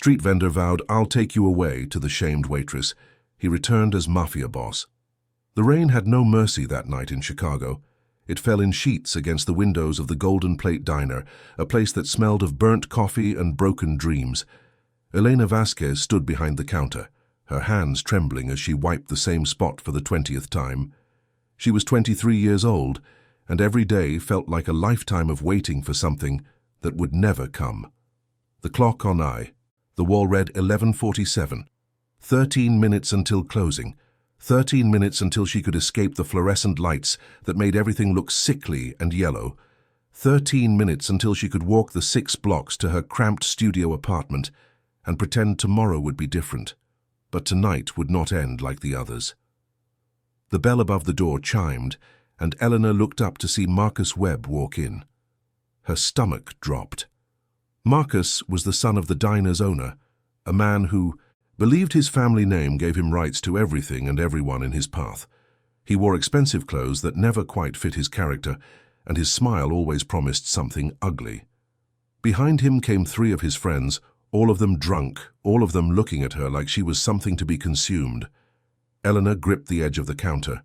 street vendor vowed, "I'll take you away," to the shamed waitress. He returned as Mafia boss. The rain had no mercy that night in Chicago. It fell in sheets against the windows of the Golden Plate Diner, a place that smelled of burnt coffee and broken dreams. Elena Vasquez stood behind the counter, her hands trembling as she wiped the same spot for the 20th time. She was 23 years old, and every day felt like a lifetime of waiting for something that would never come. The clock on eye. The wall read 11:47. 13 minutes until closing. 13 minutes until she could escape the fluorescent lights that made everything look sickly and yellow. 13 minutes until she could walk the 6 blocks to her cramped studio apartment and pretend tomorrow would be different, but tonight would not end like the others. The bell above the door chimed, and Eleanor looked up to see Marcus Webb walk in. Her stomach dropped. Marcus was the son of the diner's owner, a man who believed his family name gave him rights to everything and everyone in his path. He wore expensive clothes that never quite fit his character, and his smile always promised something ugly. Behind him came 3 of his friends, all of them drunk, all of them looking at her like she was something to be consumed. Eleanor gripped the edge of the counter.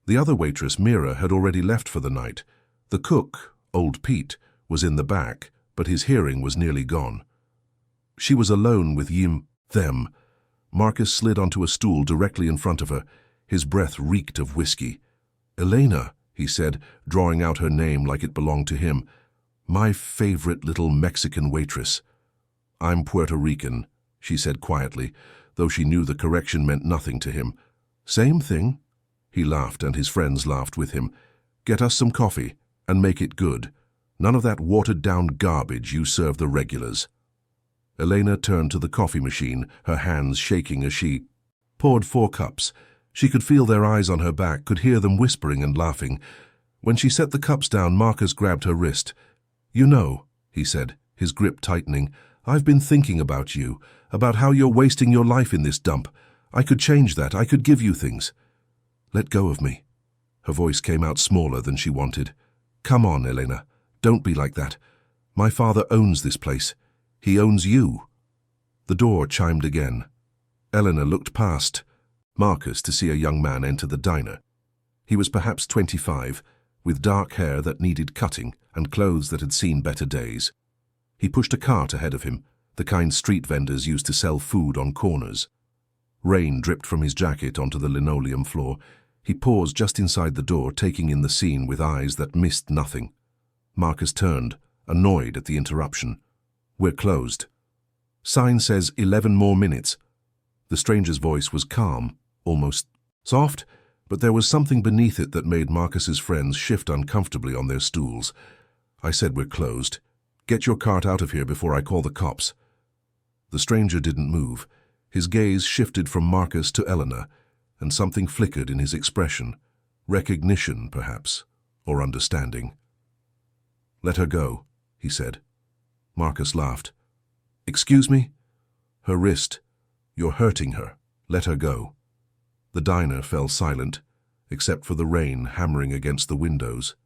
The other waitress, Mira, had already left for the night. The cook, old Pete, was in the back, but his hearing was nearly gone. She was alone with them. Marcus slid onto a stool directly in front of her. His breath reeked of whiskey. "Elena," he said, drawing out her name like it belonged to him. "My favorite little Mexican waitress." "I'm Puerto Rican," she said quietly, though she knew the correction meant nothing to him. "Same thing." He laughed, and his friends laughed with him. "Get us some coffee, and make it good. None of that watered-down garbage you serve the regulars." Elena turned to the coffee machine, her hands shaking as she poured 4 cups. She could feel their eyes on her back, could hear them whispering and laughing. When she set the cups down, Marcus grabbed her wrist. "You know," he said, his grip tightening, "I've been thinking about you, about how you're wasting your life in this dump. I could change that. I could give you things." "Let go of me." Her voice came out smaller than she wanted. "Come on, Elena. Don't be like that. My father owns this place. He owns you." The door chimed again. Eleanor looked past Marcus to see a young man enter the diner. He was perhaps 25, with dark hair that needed cutting and clothes that had seen better days. He pushed a cart ahead of him, the kind street vendors used to sell food on corners. Rain dripped from his jacket onto the linoleum floor. He paused just inside the door, taking in the scene with eyes that missed nothing. Marcus turned, annoyed at the interruption. "We're closed." "Sign says 11 more minutes." The stranger's voice was calm, almost soft, but there was something beneath it that made Marcus's friends shift uncomfortably on their stools. "I said we're closed. Get your cart out of here before I call the cops." The stranger didn't move. His gaze shifted from Marcus to Eleanor, and something flickered in his expression. Recognition, perhaps, or understanding. "Let her go," he said. Marcus laughed. "Excuse me?" "Her wrist. You're hurting her. Let her go." The diner fell silent, except for the rain hammering against the windows.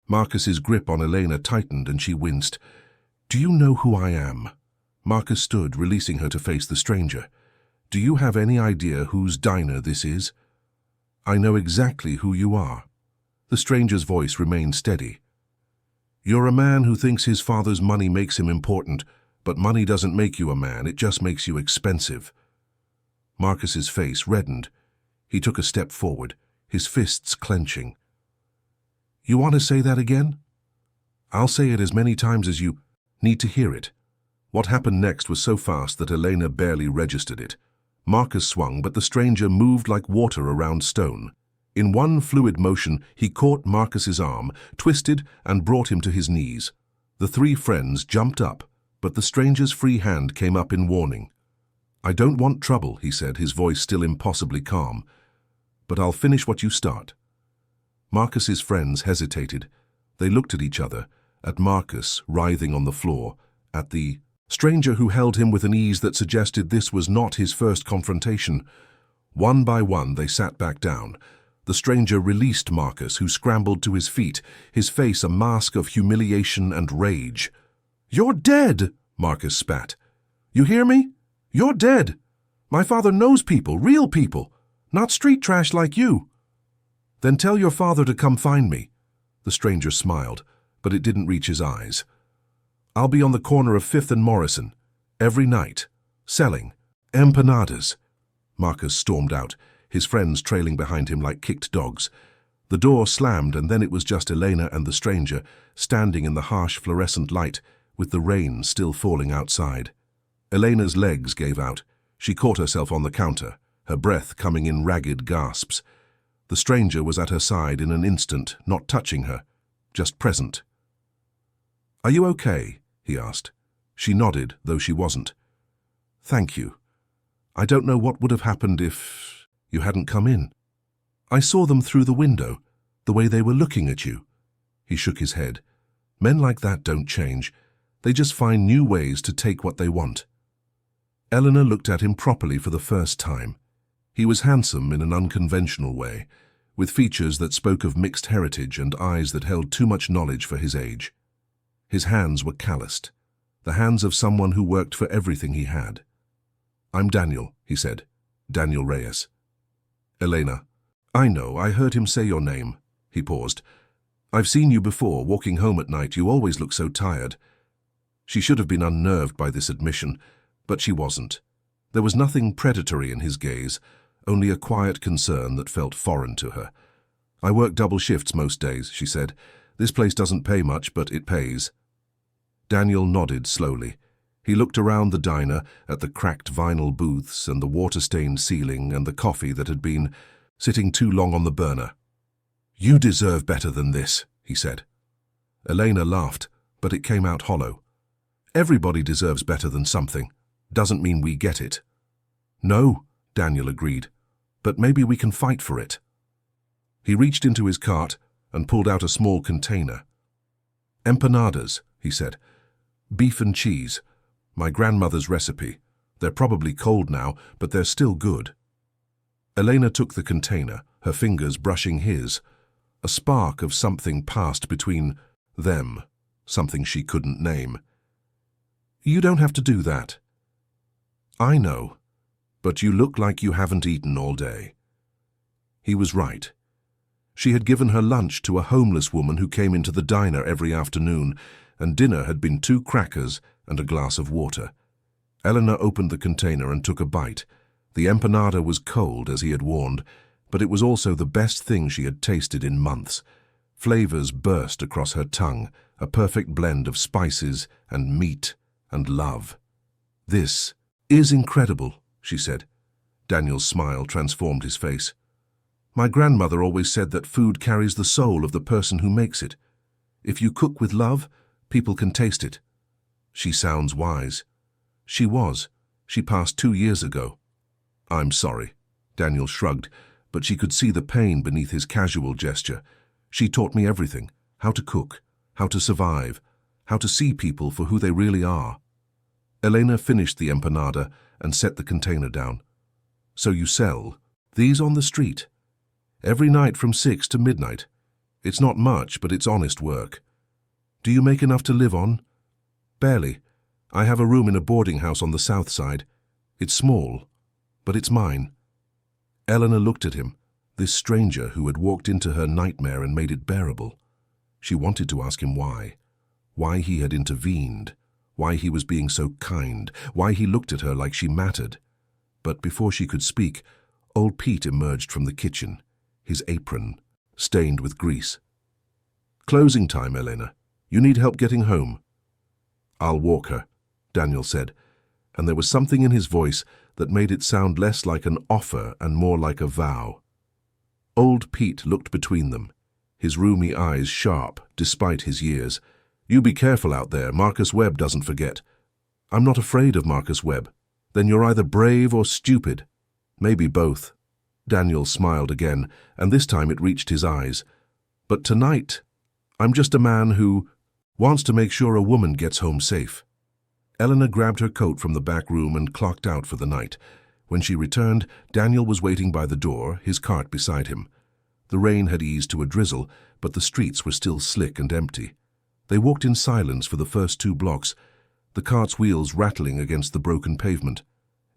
Marcus's grip on Elena tightened and she winced. "Do you know who I am?" Marcus stood, releasing her to face the stranger. "Do you have any idea whose diner this is?" "I know exactly who you are." The stranger's voice remained steady. "You're a man who thinks his father's money makes him important, but money doesn't make you a man, it just makes you expensive." Marcus's face reddened. He took a step forward, his fists clenching. "You want to say that again?" "I'll say it as many times as you need to hear it." What happened next was so fast that Elena barely registered it. Marcus swung, but the stranger moved like water around stone. In one fluid motion, he caught Marcus's arm, twisted, and brought him to his knees. The 3 friends jumped up, but the stranger's free hand came up in warning. "I don't want trouble," he said, his voice still impossibly calm. "But I'll finish what you start." Marcus's friends hesitated. They looked at each other, at Marcus writhing on the floor, at the stranger who held him with an ease that suggested this was not his first confrontation. One by one, they sat back down. The stranger released Marcus, who scrambled to his feet, his face a mask of humiliation and rage. "You're dead!" Marcus spat. You hear me? You're dead. My father knows people, real people, not street trash like you. Then tell your father to come find me. The stranger smiled, but it didn't reach his eyes. I'll be on the corner of 5th and Morrison, every night, selling empanadas. Marcus stormed out, his friends trailing behind him like kicked dogs. The door slammed, and then it was just Elena and the stranger, standing in the harsh fluorescent light, with the rain still falling outside. Elena's legs gave out. She caught herself on the counter, her breath coming in ragged gasps. The stranger was at her side in an instant, not touching her, just present. "Are you okay?" he asked. She nodded, though she wasn't. "Thank you. I don't know what would have happened if you hadn't come in. I saw them through the window, the way they were looking at you." He shook his head. "Men like that don't change. They just find new ways to take what they want." Eleanor looked at him properly for the first time. He was handsome in an unconventional way, with features that spoke of mixed heritage and eyes that held too much knowledge for his age. His hands were calloused, the hands of someone who worked for everything he had. "I'm Daniel," he said. "Daniel Reyes." "Elena." "I know, I heard him say your name." He paused. "I've seen you before, walking home at night. You always look so tired." She should have been unnerved by this admission, but she wasn't. There was nothing predatory in his gaze, only a quiet concern that felt foreign to her. "I work double shifts most days," she said. "This place doesn't pay much, but it pays." Daniel nodded slowly. He looked around the diner, at the cracked vinyl booths and the water-stained ceiling and the coffee that had been sitting too long on the burner. "You deserve better than this," he said. Elena laughed, but it came out hollow. "Everybody deserves better than something. Doesn't mean we get it." "No," Daniel agreed, "but maybe we can fight for it." He reached into his cart and pulled out a small container. "Empanadas," he said. "Beef and cheese. My grandmother's recipe. They're probably cold now, but they're still good." Elena took the container, her fingers brushing his. A spark of something passed between them, something she couldn't name. "You don't have to do that." "I know, but you look like you haven't eaten all day." He was right. She had given her lunch to a homeless woman who came into the diner every afternoon, and dinner had been 2 crackers and a glass of water. Eleanor opened the container and took a bite. The empanada was cold, as he had warned, but it was also the best thing she had tasted in months. Flavors burst across her tongue, a perfect blend of spices and meat and love. "This is incredible," she said. Daniel's smile transformed his face. "My grandmother always said that food carries the soul of the person who makes it. If you cook with love, people can taste it." She sounds wise. She was. She passed 2 years ago. "I'm sorry." Daniel shrugged, but she could see the pain beneath his casual gesture. "She taught me everything: how to cook, how to survive, how to see people for who they really are." Elena finished the empanada and set the container down. "So you sell these on the street?" "Every night from 6 to midnight. It's not much, but it's honest work." "Do you make enough to live on?" "Barely. I have a room in a boarding house on the south side. It's small, but it's mine." Eleanor looked at him, this stranger who had walked into her nightmare and made it bearable. She wanted to ask him why he had intervened, why he was being so kind, why he looked at her like she mattered. But before she could speak, old Pete emerged from the kitchen, his apron stained with grease. "Closing time, Elena. You need help getting home." "I'll walk her," Daniel said, and there was something in his voice that made it sound less like an offer and more like a vow. Old Pete looked between them, his roomy eyes sharp despite his years. "You be careful out there. Marcus Webb doesn't forget." "I'm not afraid of Marcus Webb." "Then you're either brave or stupid." "Maybe both." Daniel smiled again, and this time it reached his eyes. "But tonight, I'm just a man who wants to make sure a woman gets home safe." Eleanor grabbed her coat from the back room and clocked out for the night. When she returned, Daniel was waiting by the door, his cart beside him. The rain had eased to a drizzle, but the streets were still slick and empty. They walked in silence for the first 2 blocks. the cart's wheels rattling against the broken pavement.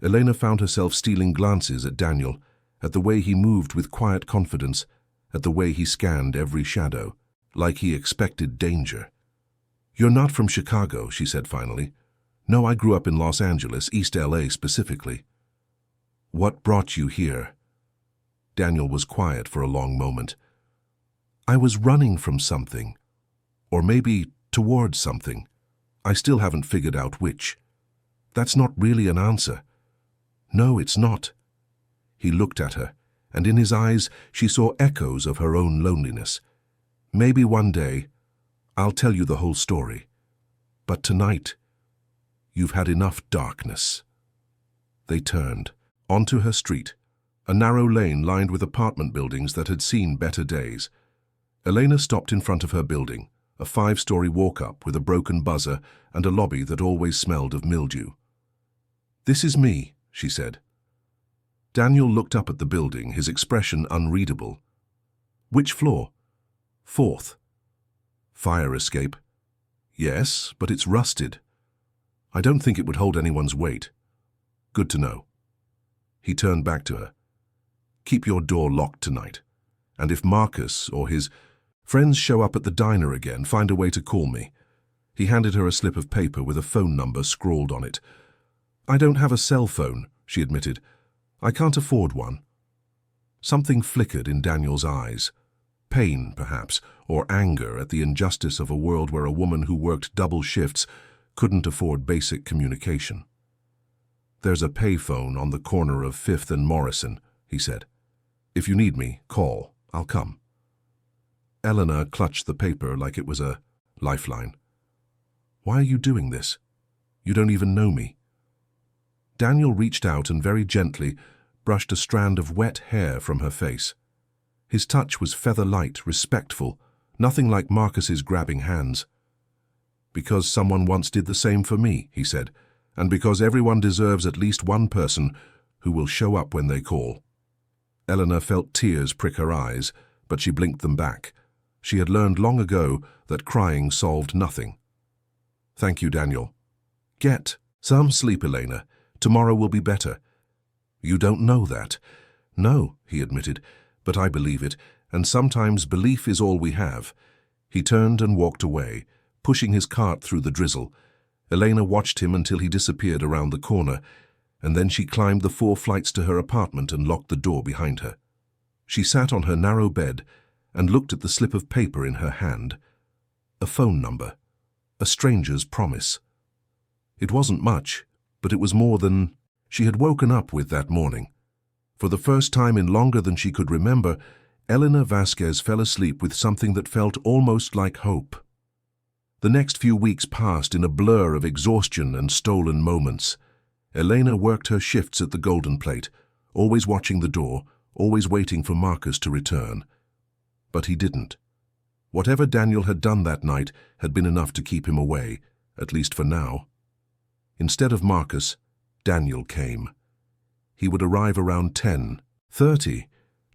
Elena found herself stealing glances at Daniel, at the way he moved with quiet confidence, at the way he scanned every shadow, like he expected danger. "You're not from Chicago," she said finally. "No, I grew up in Los Angeles, East LA specifically." "What brought you here?" Daniel was quiet for a long moment. "I was running from something. Or maybe towards something. I still haven't figured out which." "That's not really an answer." "No, it's not." He looked at her, and in his eyes she saw echoes of her own loneliness. "Maybe one day I'll tell you the whole story. But tonight, you've had enough darkness." They turned onto her street, a narrow lane lined with apartment buildings that had seen better days. Elena stopped in front of her building, a 5-story walk-up with a broken buzzer and a lobby that always smelled of mildew. "This is me," she said. Daniel looked up at the building, his expression unreadable. "Which floor?" "4th. "Fire escape?" "Yes, but it's rusted. I don't think it would hold anyone's weight." "Good to know." He turned back to her. "Keep your door locked tonight. And if Marcus or his friends show up at the diner again, find a way to call me." He handed her a slip of paper with a phone number scrawled on it. "I don't have a cell phone," she admitted. "I can't afford one." Something flickered in Daniel's eyes. Pain, perhaps, or anger at the injustice of a world where a woman who worked double shifts couldn't afford basic communication. "There's a payphone on the corner of 5th and Morrison," he said. "If you need me, call. I'll come." Eleanor clutched the paper like it was a lifeline. "Why are you doing this? You don't even know me." Daniel reached out and very gently brushed a strand of wet hair from her face. His touch was feather-light, respectful, nothing like Marcus's grabbing hands. "Because someone once did the same for me," he said, "and because everyone deserves at least one person who will show up when they call." Eleanor felt tears prick her eyes, but she blinked them back. She had learned long ago that crying solved nothing. "Thank you, Daniel." "Get some sleep, Elena. Tomorrow will be better." "You don't know that." "No," he admitted, "but I believe it, and sometimes belief is all we have." He turned and walked away, pushing his cart through the drizzle. Elena watched him until he disappeared around the corner, and then she climbed the 4 flights to her apartment and locked the door behind her. She sat on her narrow bed and looked at the slip of paper in her hand. A phone number. A stranger's promise. It wasn't much, but it was more than she had woken up with that morning. For the first time in longer than she could remember, Elena Vasquez fell asleep with something that felt almost like hope. The next few weeks passed in a blur of exhaustion and stolen moments. Elena worked her shifts at the Golden Plate, always watching the door, always waiting for Marcus to return. But he didn't. Whatever Daniel had done that night had been enough to keep him away, at least for now. Instead of Marcus, Daniel came. He would arrive around 10:30,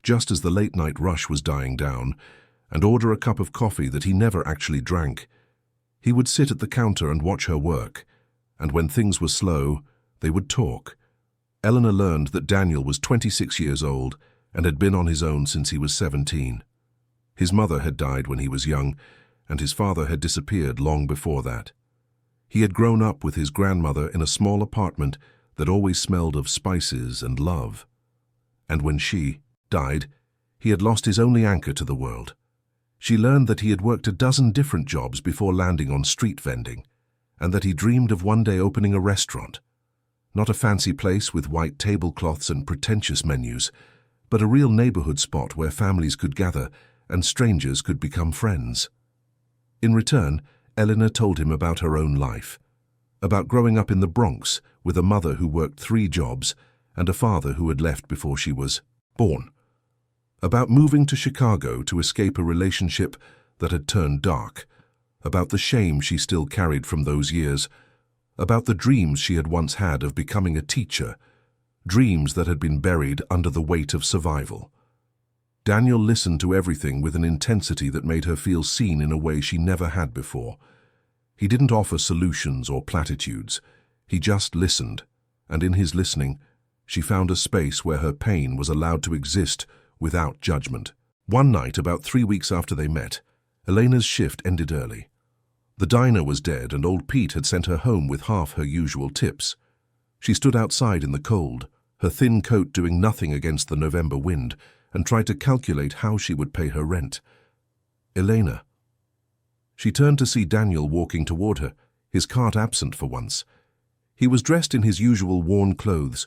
just as the late-night rush was dying down, and order a cup of coffee that he never actually drank. He would sit at the counter and watch her work, and when things were slow, they would talk. Eleanor learned that Daniel was 26 years old and had been on his own since he was 17. His mother had died when he was young, and his father had disappeared long before that. He had grown up with his grandmother in a small apartment that always smelled of spices and love. And when she died, he had lost his only anchor to the world. She learned that he had worked a dozen different jobs before landing on street vending, and that he dreamed of one day opening a restaurant. Not a fancy place with white tablecloths and pretentious menus, but a real neighborhood spot where families could gather and strangers could become friends. In return, Eleanor told him about her own life, about growing up in the Bronx with a mother who worked 3 jobs and a father who had left before she was born, about moving to Chicago to escape a relationship that had turned dark, about the shame she still carried from those years, about the dreams she had once had of becoming a teacher, dreams that had been buried under the weight of survival. Daniel listened to everything with an intensity that made her feel seen in a way she never had before. He didn't offer solutions or platitudes. He just listened, and in his listening, she found a space where her pain was allowed to exist without judgment. One night, about 3 weeks after they met, Elena's shift ended early. The diner was dead, and old Pete had sent her home with half her usual tips. She stood outside in the cold, her thin coat doing nothing against the November wind, and tried to calculate how she would pay her rent. Elena. She turned to see Daniel walking toward her, his cart absent for once. He was dressed in his usual worn clothes,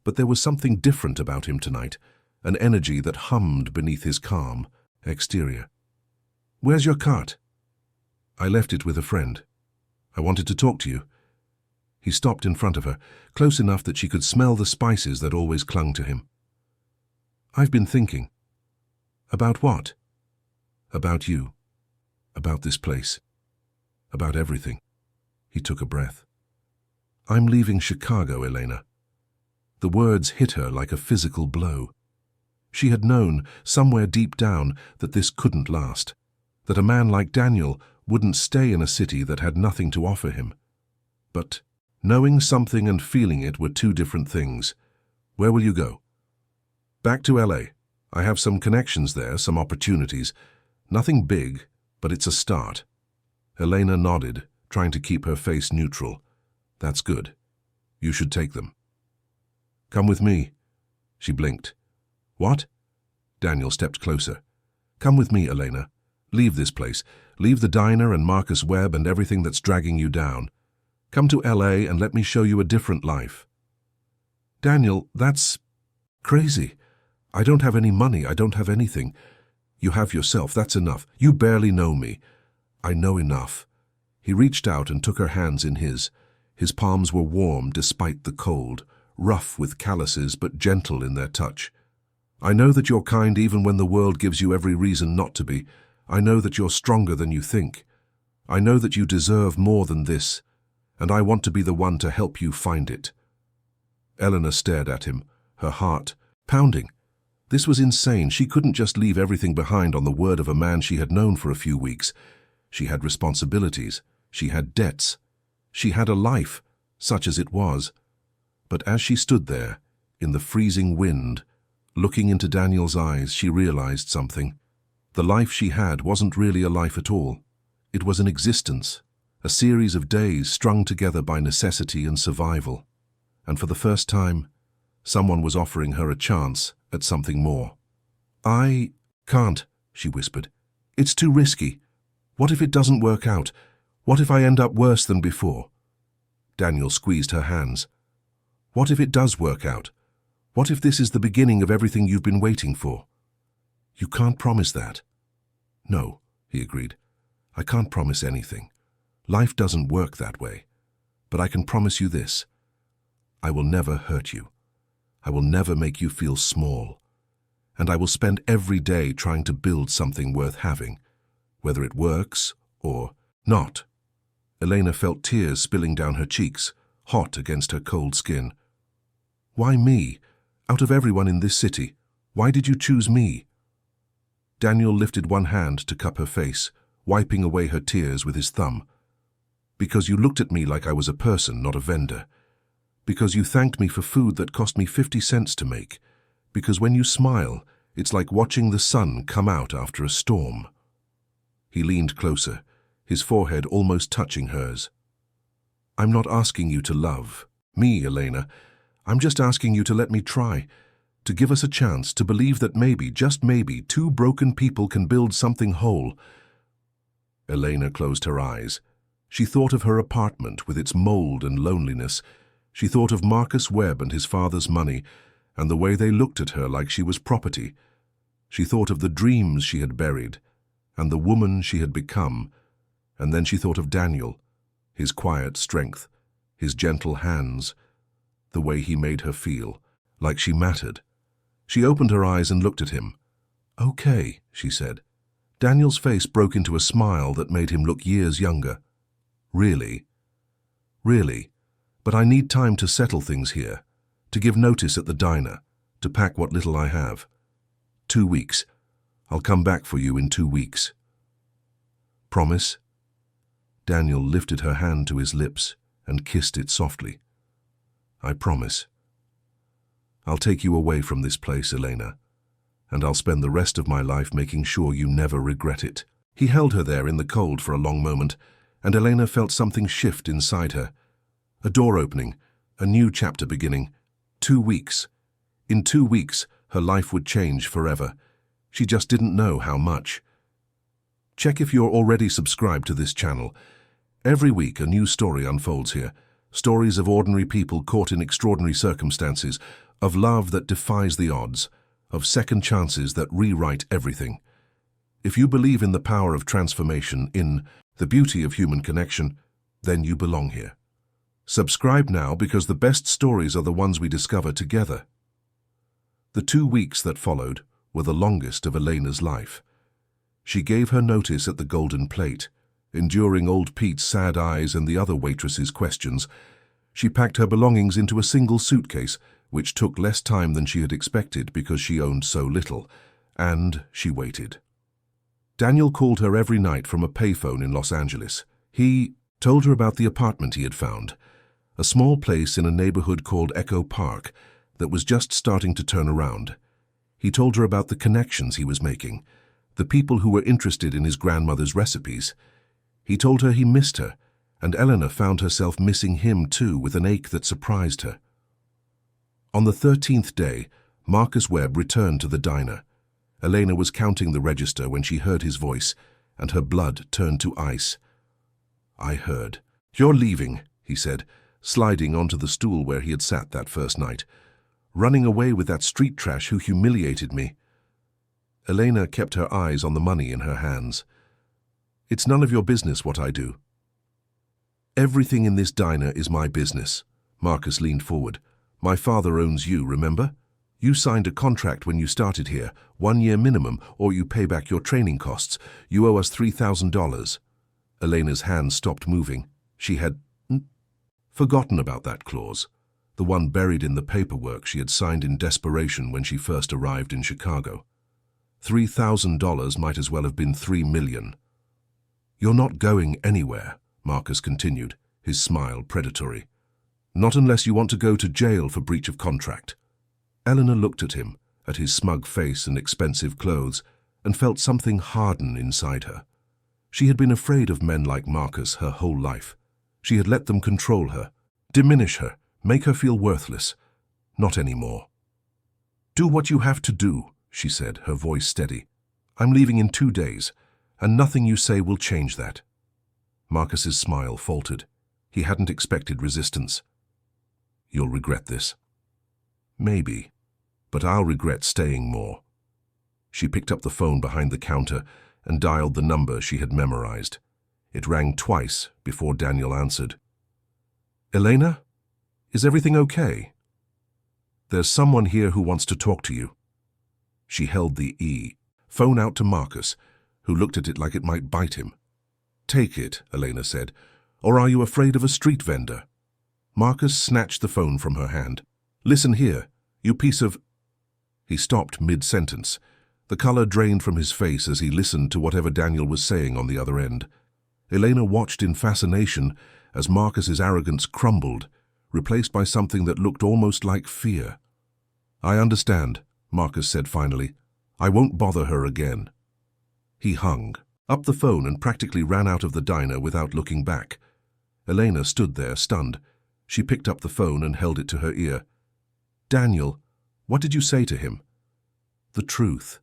but there was something different about him tonight, an energy that hummed beneath his calm exterior. "Where's your cart?" "I left it with a friend. I wanted to talk to you." He stopped in front of her, close enough that she could smell the spices that always clung to him. "I've been thinking." "About what?" "About you. About this place. About everything." He took a breath. "I'm leaving Chicago, Elena." The words hit her like a physical blow. She had known, somewhere deep down, that this couldn't last, that a man like Daniel wouldn't stay in a city that had nothing to offer him. But knowing something and feeling it were two different things. "Where will you go?" "Back to LA. I have some connections there, some opportunities. Nothing big, but it's a start." Elena nodded, trying to keep her face neutral. "That's good. You should take them." "Come with me." She blinked. "What?" Daniel stepped closer. "Come with me, Elena. Leave this place. Leave the diner and Marcus Webb and everything that's dragging you down. Come to LA and let me show you a different life." "Daniel, that's crazy. I don't have any money. I don't have anything. You have yourself. That's enough. You barely know me." "I know enough." He reached out and took her hands in his. His palms were warm despite the cold, rough with calluses but gentle in their touch. "I know that you're kind even when the world gives you every reason not to be. I know that you're stronger than you think. I know that you deserve more than this, and I want to be the one to help you find it." Eleanor stared at him, her heart pounding. This was insane. She couldn't just leave everything behind on the word of a man she had known for a few weeks. She had responsibilities. She had debts. She had a life, such as it was. But as she stood there, in the freezing wind, looking into Daniel's eyes, she realized something. The life she had wasn't really a life at all. It was an existence, a series of days strung together by necessity and survival. And for the first time, someone was offering her a chance at something more. "I can't," she whispered. "It's too risky. What if it doesn't work out? What if I end up worse than before?" Daniel squeezed her hands. "What if it does work out? What if this is the beginning of everything you've been waiting for?" "You can't promise that." "No," he agreed. "I can't promise anything. Life doesn't work that way. But I can promise you this. I will never hurt you. I will never make you feel small. And I will spend every day trying to build something worth having, whether it works or not." Elena felt tears spilling down her cheeks, hot against her cold skin. "Why me? Out of everyone in this city, why did you choose me?" Daniel lifted one hand to cup her face, wiping away her tears with his thumb. "Because you looked at me like I was a person, not a vendor. Because you thanked me for food that cost me 50 cents to make. Because when you smile, it's like watching the sun come out after a storm." He leaned closer, his forehead almost touching hers. "I'm not asking you to love me, Elena. I'm just asking you to let me try, to give us a chance, to believe that maybe, just maybe, two broken people can build something whole." Elena closed her eyes. She thought of her apartment with its mold and loneliness. She thought of Marcus Webb and his father's money, and the way they looked at her like she was property. She thought of the dreams she had buried, and the woman she had become, and then she thought of Daniel, his quiet strength, his gentle hands, the way he made her feel, like she mattered. She opened her eyes and looked at him. "Okay," she said. Daniel's face broke into a smile that made him look years younger. "Really? Really? But I need time to settle things here, to give notice at the diner, to pack what little I have. 2 weeks. I'll come back for you in 2 weeks." "Promise?" Daniel lifted her hand to his lips and kissed it softly. "I promise. I'll take you away from this place, Elena, and I'll spend the rest of my life making sure you never regret it." He held her there in the cold for a long moment, and Elena felt something shift inside her. A door opening, a new chapter beginning. 2 weeks. In 2 weeks, her life would change forever. She just didn't know how much. Check if you're already subscribed to this channel. Every week a new story unfolds here. Stories of ordinary people caught in extraordinary circumstances, of love that defies the odds, of second chances that rewrite everything. If you believe in the power of transformation, in the beauty of human connection, then you belong here. Subscribe now, because the best stories are the ones we discover together. The 2 weeks that followed were the longest of Elena's life. She gave her notice at the Golden Plate, enduring old Pete's sad eyes and the other waitress's questions. She packed her belongings into a single suitcase, which took less time than she had expected because she owned so little, and she waited. Daniel called her every night from a payphone in Los Angeles. He told her about the apartment he had found, a small place in a neighborhood called Echo Park that was just starting to turn around. He told her about the connections he was making, the people who were interested in his grandmother's recipes. He told her he missed her, and Elena found herself missing him too, with an ache that surprised her. On the 13th day, Marcus Webb returned to the diner. Elena was counting the register when she heard his voice, and her blood turned to ice. "I heard. You're leaving," he said, sliding onto the stool where he had sat that first night. "Running away with that street trash who humiliated me." Elena kept her eyes on the money in her hands. "It's none of your business what I do." "Everything in this diner is my business." Marcus leaned forward. "My father owns you, remember? You signed a contract when you started here, 1 year minimum, or you pay back your training costs. You owe us $3,000. Elena's hand stopped moving. She had forgotten about that clause, the one buried in the paperwork she had signed in desperation when she first arrived in Chicago. $3,000 might as well have been $3 million. "You're not going anywhere," Marcus continued, his smile predatory. "Not unless you want to go to jail for breach of contract." Eleanor looked at him, at his smug face and expensive clothes, and felt something harden inside her. She had been afraid of men like Marcus her whole life. She had let them control her, diminish her, make her feel worthless. Not anymore. "Do what you have to do," she said, her voice steady. "I'm leaving in 2 days, and nothing you say will change that." Marcus's smile faltered. He hadn't expected resistance. "You'll regret this." "Maybe, but I'll regret staying more." She picked up the phone behind the counter and dialed the number she had memorized. It rang twice before Daniel answered. "Elena? Is everything okay?" "There's someone here who wants to talk to you." She held the phone out to Marcus, who looked at it like it might bite him. "Take it," Elena said, "or are you afraid of a street vendor?" Marcus snatched the phone from her hand. "Listen here, you piece of—" He stopped mid-sentence. The color drained from his face as he listened to whatever Daniel was saying on the other end. Elena watched in fascination as Marcus's arrogance crumbled, replaced by something that looked almost like fear. "I understand," Marcus said finally. "I won't bother her again." He hung up the phone and practically ran out of the diner without looking back. Elena stood there, stunned. She picked up the phone and held it to her ear. "Daniel, what did you say to him?" "The truth."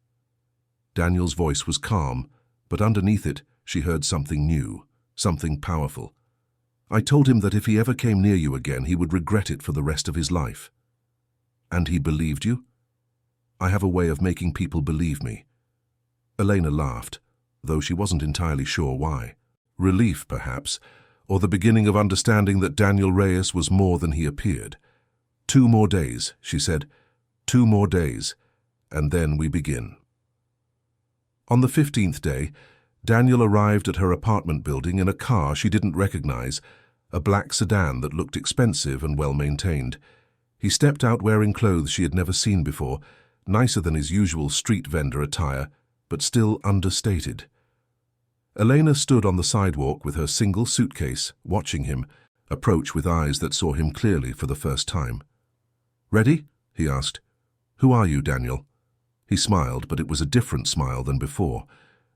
Daniel's voice was calm, but underneath it she heard something new, something powerful. "I told him that if he ever came near you again, he would regret it for the rest of his life." "And he believed you?" "I have a way of making people believe me." Elena laughed, though she wasn't entirely sure why. Relief, perhaps, or the beginning of understanding that Daniel Reyes was more than he appeared. "2 more days," she said. "2 more days, and then we begin." On the 15th day, Daniel arrived at her apartment building in a car she didn't recognize, a black sedan that looked expensive and well-maintained. He stepped out wearing clothes she had never seen before, nicer than his usual street vendor attire, but still understated. Elena stood on the sidewalk with her single suitcase, watching him approach with eyes that saw him clearly for the first time. "Ready?" he asked. "Who are you, Daniel?" He smiled, but it was a different smile than before.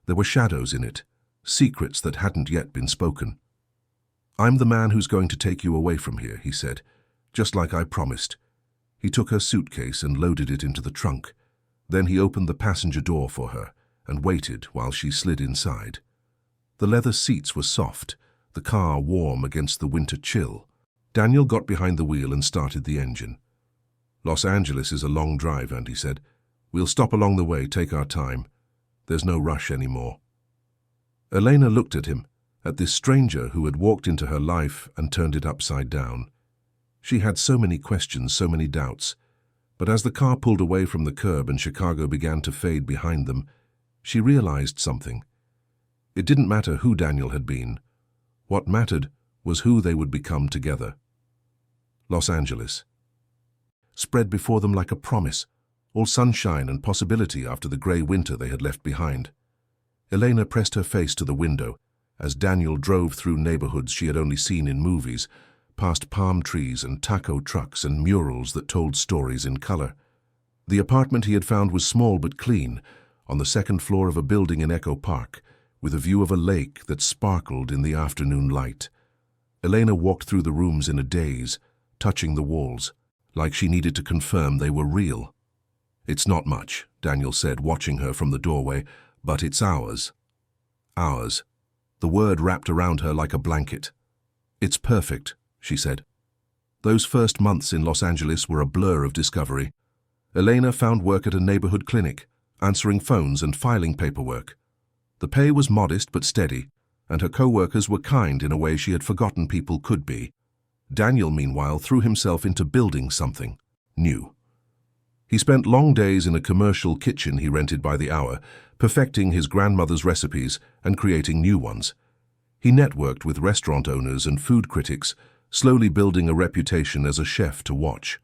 There were shadows in it, secrets that hadn't yet been spoken. "I'm the man who's going to take you away from here," he said, "just like I promised." He took her suitcase and loaded it into the trunk. Then he opened the passenger door for her and waited while she slid inside. The leather seats were soft, the car warm against the winter chill. Daniel got behind the wheel and started the engine. "Los Angeles is a long drive," Andy said. "We'll stop along the way, take our time. There's no rush anymore." Elena looked at him, at this stranger who had walked into her life and turned it upside down. She had so many questions, so many doubts. But as the car pulled away from the curb and Chicago began to fade behind them, she realized something. It didn't matter who Daniel had been. What mattered was who they would become together. Los Angeles spread before them like a promise, all sunshine and possibility after the grey winter they had left behind. Elena pressed her face to the window as Daniel drove through neighborhoods she had only seen in movies, past palm trees and taco trucks and murals that told stories in color. The apartment he had found was small but clean, on the second floor of a building in Echo Park, with a view of a lake that sparkled in the afternoon light. Elena walked through the rooms in a daze, touching the walls, like she needed to confirm they were real. "It's not much," Daniel said, watching her from the doorway, "but it's ours." Ours. The word wrapped around her like a blanket. "It's perfect," she said. Those first months in Los Angeles were a blur of discovery. Elena found work at a neighborhood clinic, answering phones and filing paperwork. The pay was modest but steady, and her co-workers were kind in a way she had forgotten people could be. Daniel, meanwhile, threw himself into building something new. He spent long days in a commercial kitchen he rented by the hour, perfecting his grandmother's recipes and creating new ones. He networked with restaurant owners and food critics, slowly building a reputation as a chef to watch.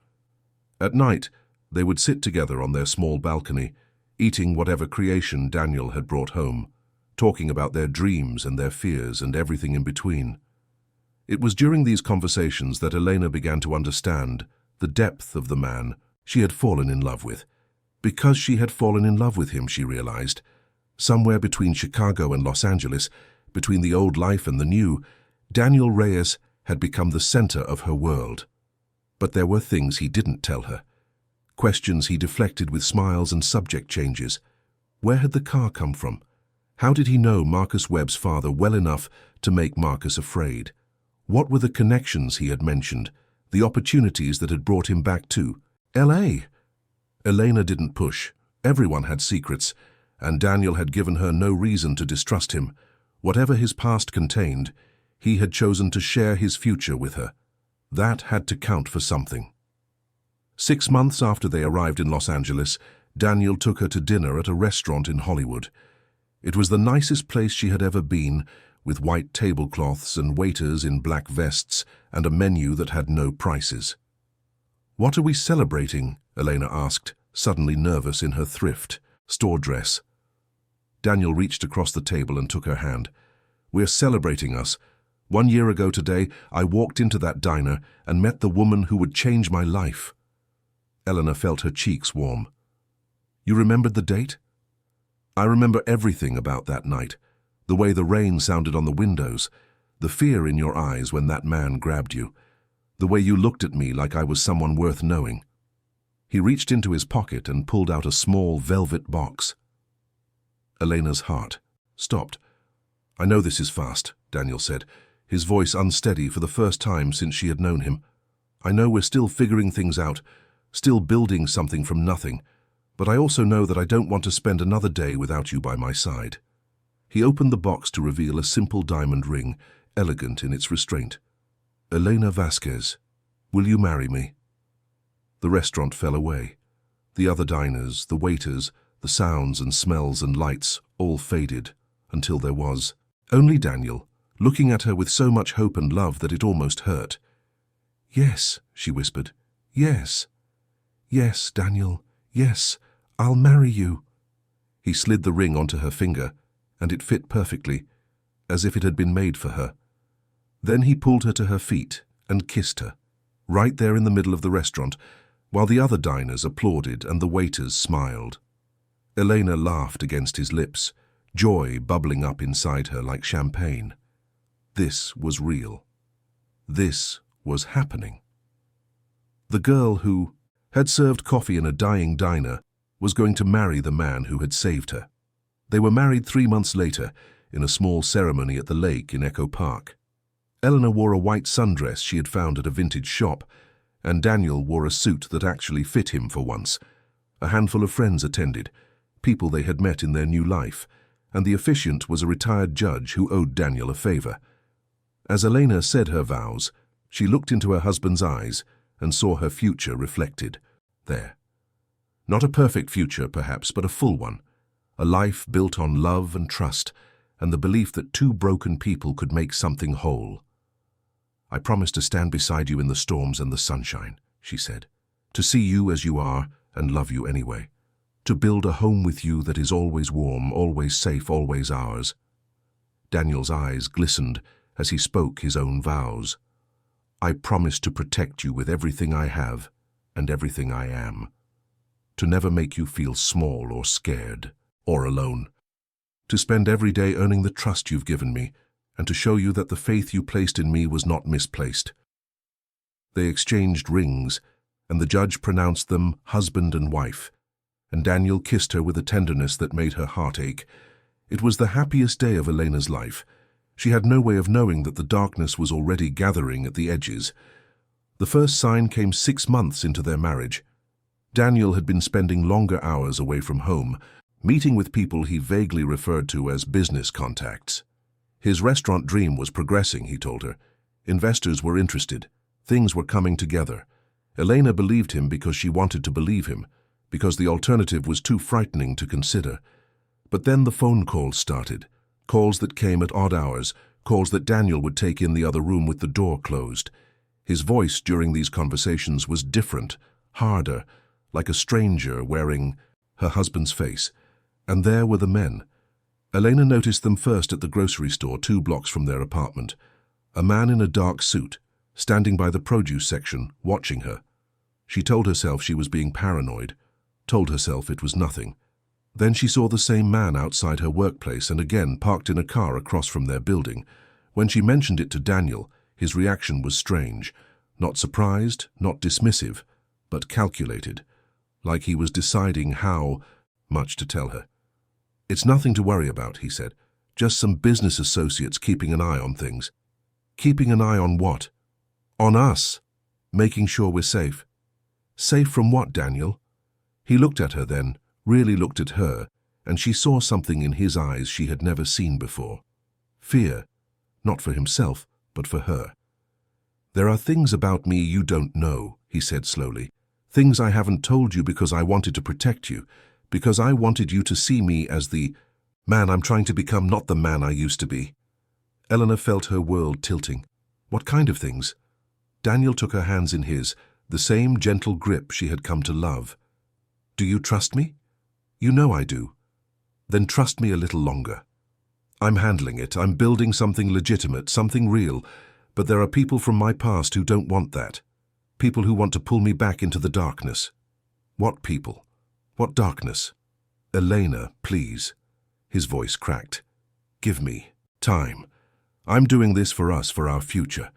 At night, they would sit together on their small balcony, eating whatever creation Daniel had brought home, talking about their dreams and their fears and everything in between. It was during these conversations that Elena began to understand the depth of the man she had fallen in love with. Because she had fallen in love with him, she realized, somewhere between Chicago and Los Angeles, between the old life and the new, Daniel Reyes had become the center of her world. But there were things he didn't tell her. Questions he deflected with smiles and subject changes. Where had the car come from? How did he know Marcus Webb's father well enough to make Marcus afraid? What were the connections he had mentioned, the opportunities that had brought him back to L.A.? Elena didn't push. Everyone had secrets, and Daniel had given her no reason to distrust him. Whatever his past contained, he had chosen to share his future with her. That had to count for something. 6 months after they arrived in Los Angeles, Daniel took her to dinner at a restaurant in Hollywood. It was the nicest place she had ever been, with white tablecloths and waiters in black vests and a menu that had no prices. "What are we celebrating?" Elena asked, suddenly nervous in her thrift store dress. Daniel reached across the table and took her hand. "We're celebrating us. 1 year ago today, I walked into that diner and met the woman who would change my life." Elena felt her cheeks warm. "You remembered the date?" "I remember everything about that night. The way the rain sounded on the windows, the fear in your eyes when that man grabbed you, the way you looked at me like I was someone worth knowing." He reached into his pocket and pulled out a small velvet box. Elena's heart stopped. "I know this is fast," Daniel said, his voice unsteady for the first time since she had known him. "I know we're still figuring things out, still building something from nothing, but I also know that I don't want to spend another day without you by my side." He opened the box to reveal a simple diamond ring, elegant in its restraint. "Elena Vasquez, will you marry me?" The restaurant fell away. The other diners, the waiters, the sounds and smells and lights all faded until there was only Daniel, looking at her with so much hope and love that it almost hurt. "Yes," she whispered. "Yes. Yes, Daniel. Yes, I'll marry you." He slid the ring onto her finger, and it fit perfectly, as if it had been made for her. Then he pulled her to her feet and kissed her, right there in the middle of the restaurant, while the other diners applauded and the waiters smiled. Elena laughed against his lips, joy bubbling up inside her like champagne. This was real. This was happening. The girl who had served coffee in a dying diner was going to marry the man who had saved her. They were married 3 months later in a small ceremony at the lake in Echo Park. Eleanor wore a white sundress she had found at a vintage shop, and Daniel wore a suit that actually fit him for once. A handful of friends attended, people they had met in their new life, and the officiant was a retired judge who owed Daniel a favor. As Elena said her vows, she looked into her husband's eyes and saw her future reflected there. Not a perfect future, perhaps, but a full one. A life built on love and trust, and the belief that two broken people could make something whole. "I promise to stand beside you in the storms and the sunshine," she said. "To see you as you are and love you anyway. To build a home with you that is always warm, always safe, always ours." Daniel's eyes glistened as he spoke his own vows. "I promise to protect you with everything I have and everything I am. To never make you feel small or scared or alone. To spend every day earning the trust you've given me, and to show you that the faith you placed in me was not misplaced." They exchanged rings, and the judge pronounced them husband and wife, and Daniel kissed her with a tenderness that made her heart ache. It was the happiest day of Elena's life. She had no way of knowing that the darkness was already gathering at the edges. The first sign came 6 months into their marriage. Daniel had been spending longer hours away from home, meeting with people he vaguely referred to as business contacts. His restaurant dream was progressing, he told her. Investors were interested. Things were coming together. Elena believed him because she wanted to believe him, because the alternative was too frightening to consider. But then the phone calls started. Calls that came at odd hours, calls that Daniel would take in the other room with the door closed. His voice during these conversations was different, harder, like a stranger wearing her husband's face. And there were the men. Elena noticed them first at the grocery store 2 blocks from their apartment. A man in a dark suit, standing by the produce section, watching her. She told herself she was being paranoid, told herself it was nothing. Then she saw the same man outside her workplace and again parked in a car across from their building. When she mentioned it to Daniel, his reaction was strange. Not surprised, not dismissive, but calculated, like he was deciding how much to tell her. "It's nothing to worry about," he said. "Just some business associates keeping an eye on things." "Keeping an eye on what?" "On us. Making sure we're safe." "Safe from what, Daniel?" He looked at her then, really looked at her, and she saw something in his eyes she had never seen before. Fear, not for himself, but for her. "There are things about me you don't know," he said slowly. "Things I haven't told you because I wanted to protect you, because I wanted you to see me as the man I'm trying to become, not the man I used to be." Eleanor felt her world tilting. "What kind of things?" Daniel took her hands in his, the same gentle grip she had come to love. "Do you trust me?" "You know I do." "Then trust me a little longer. I'm handling it. I'm building something legitimate, something real, but there are people from my past who don't want that. People who want to pull me back into the darkness." "What people? What darkness?" "Elena, please." His voice cracked. "Give me time. I'm doing this for us, for our future.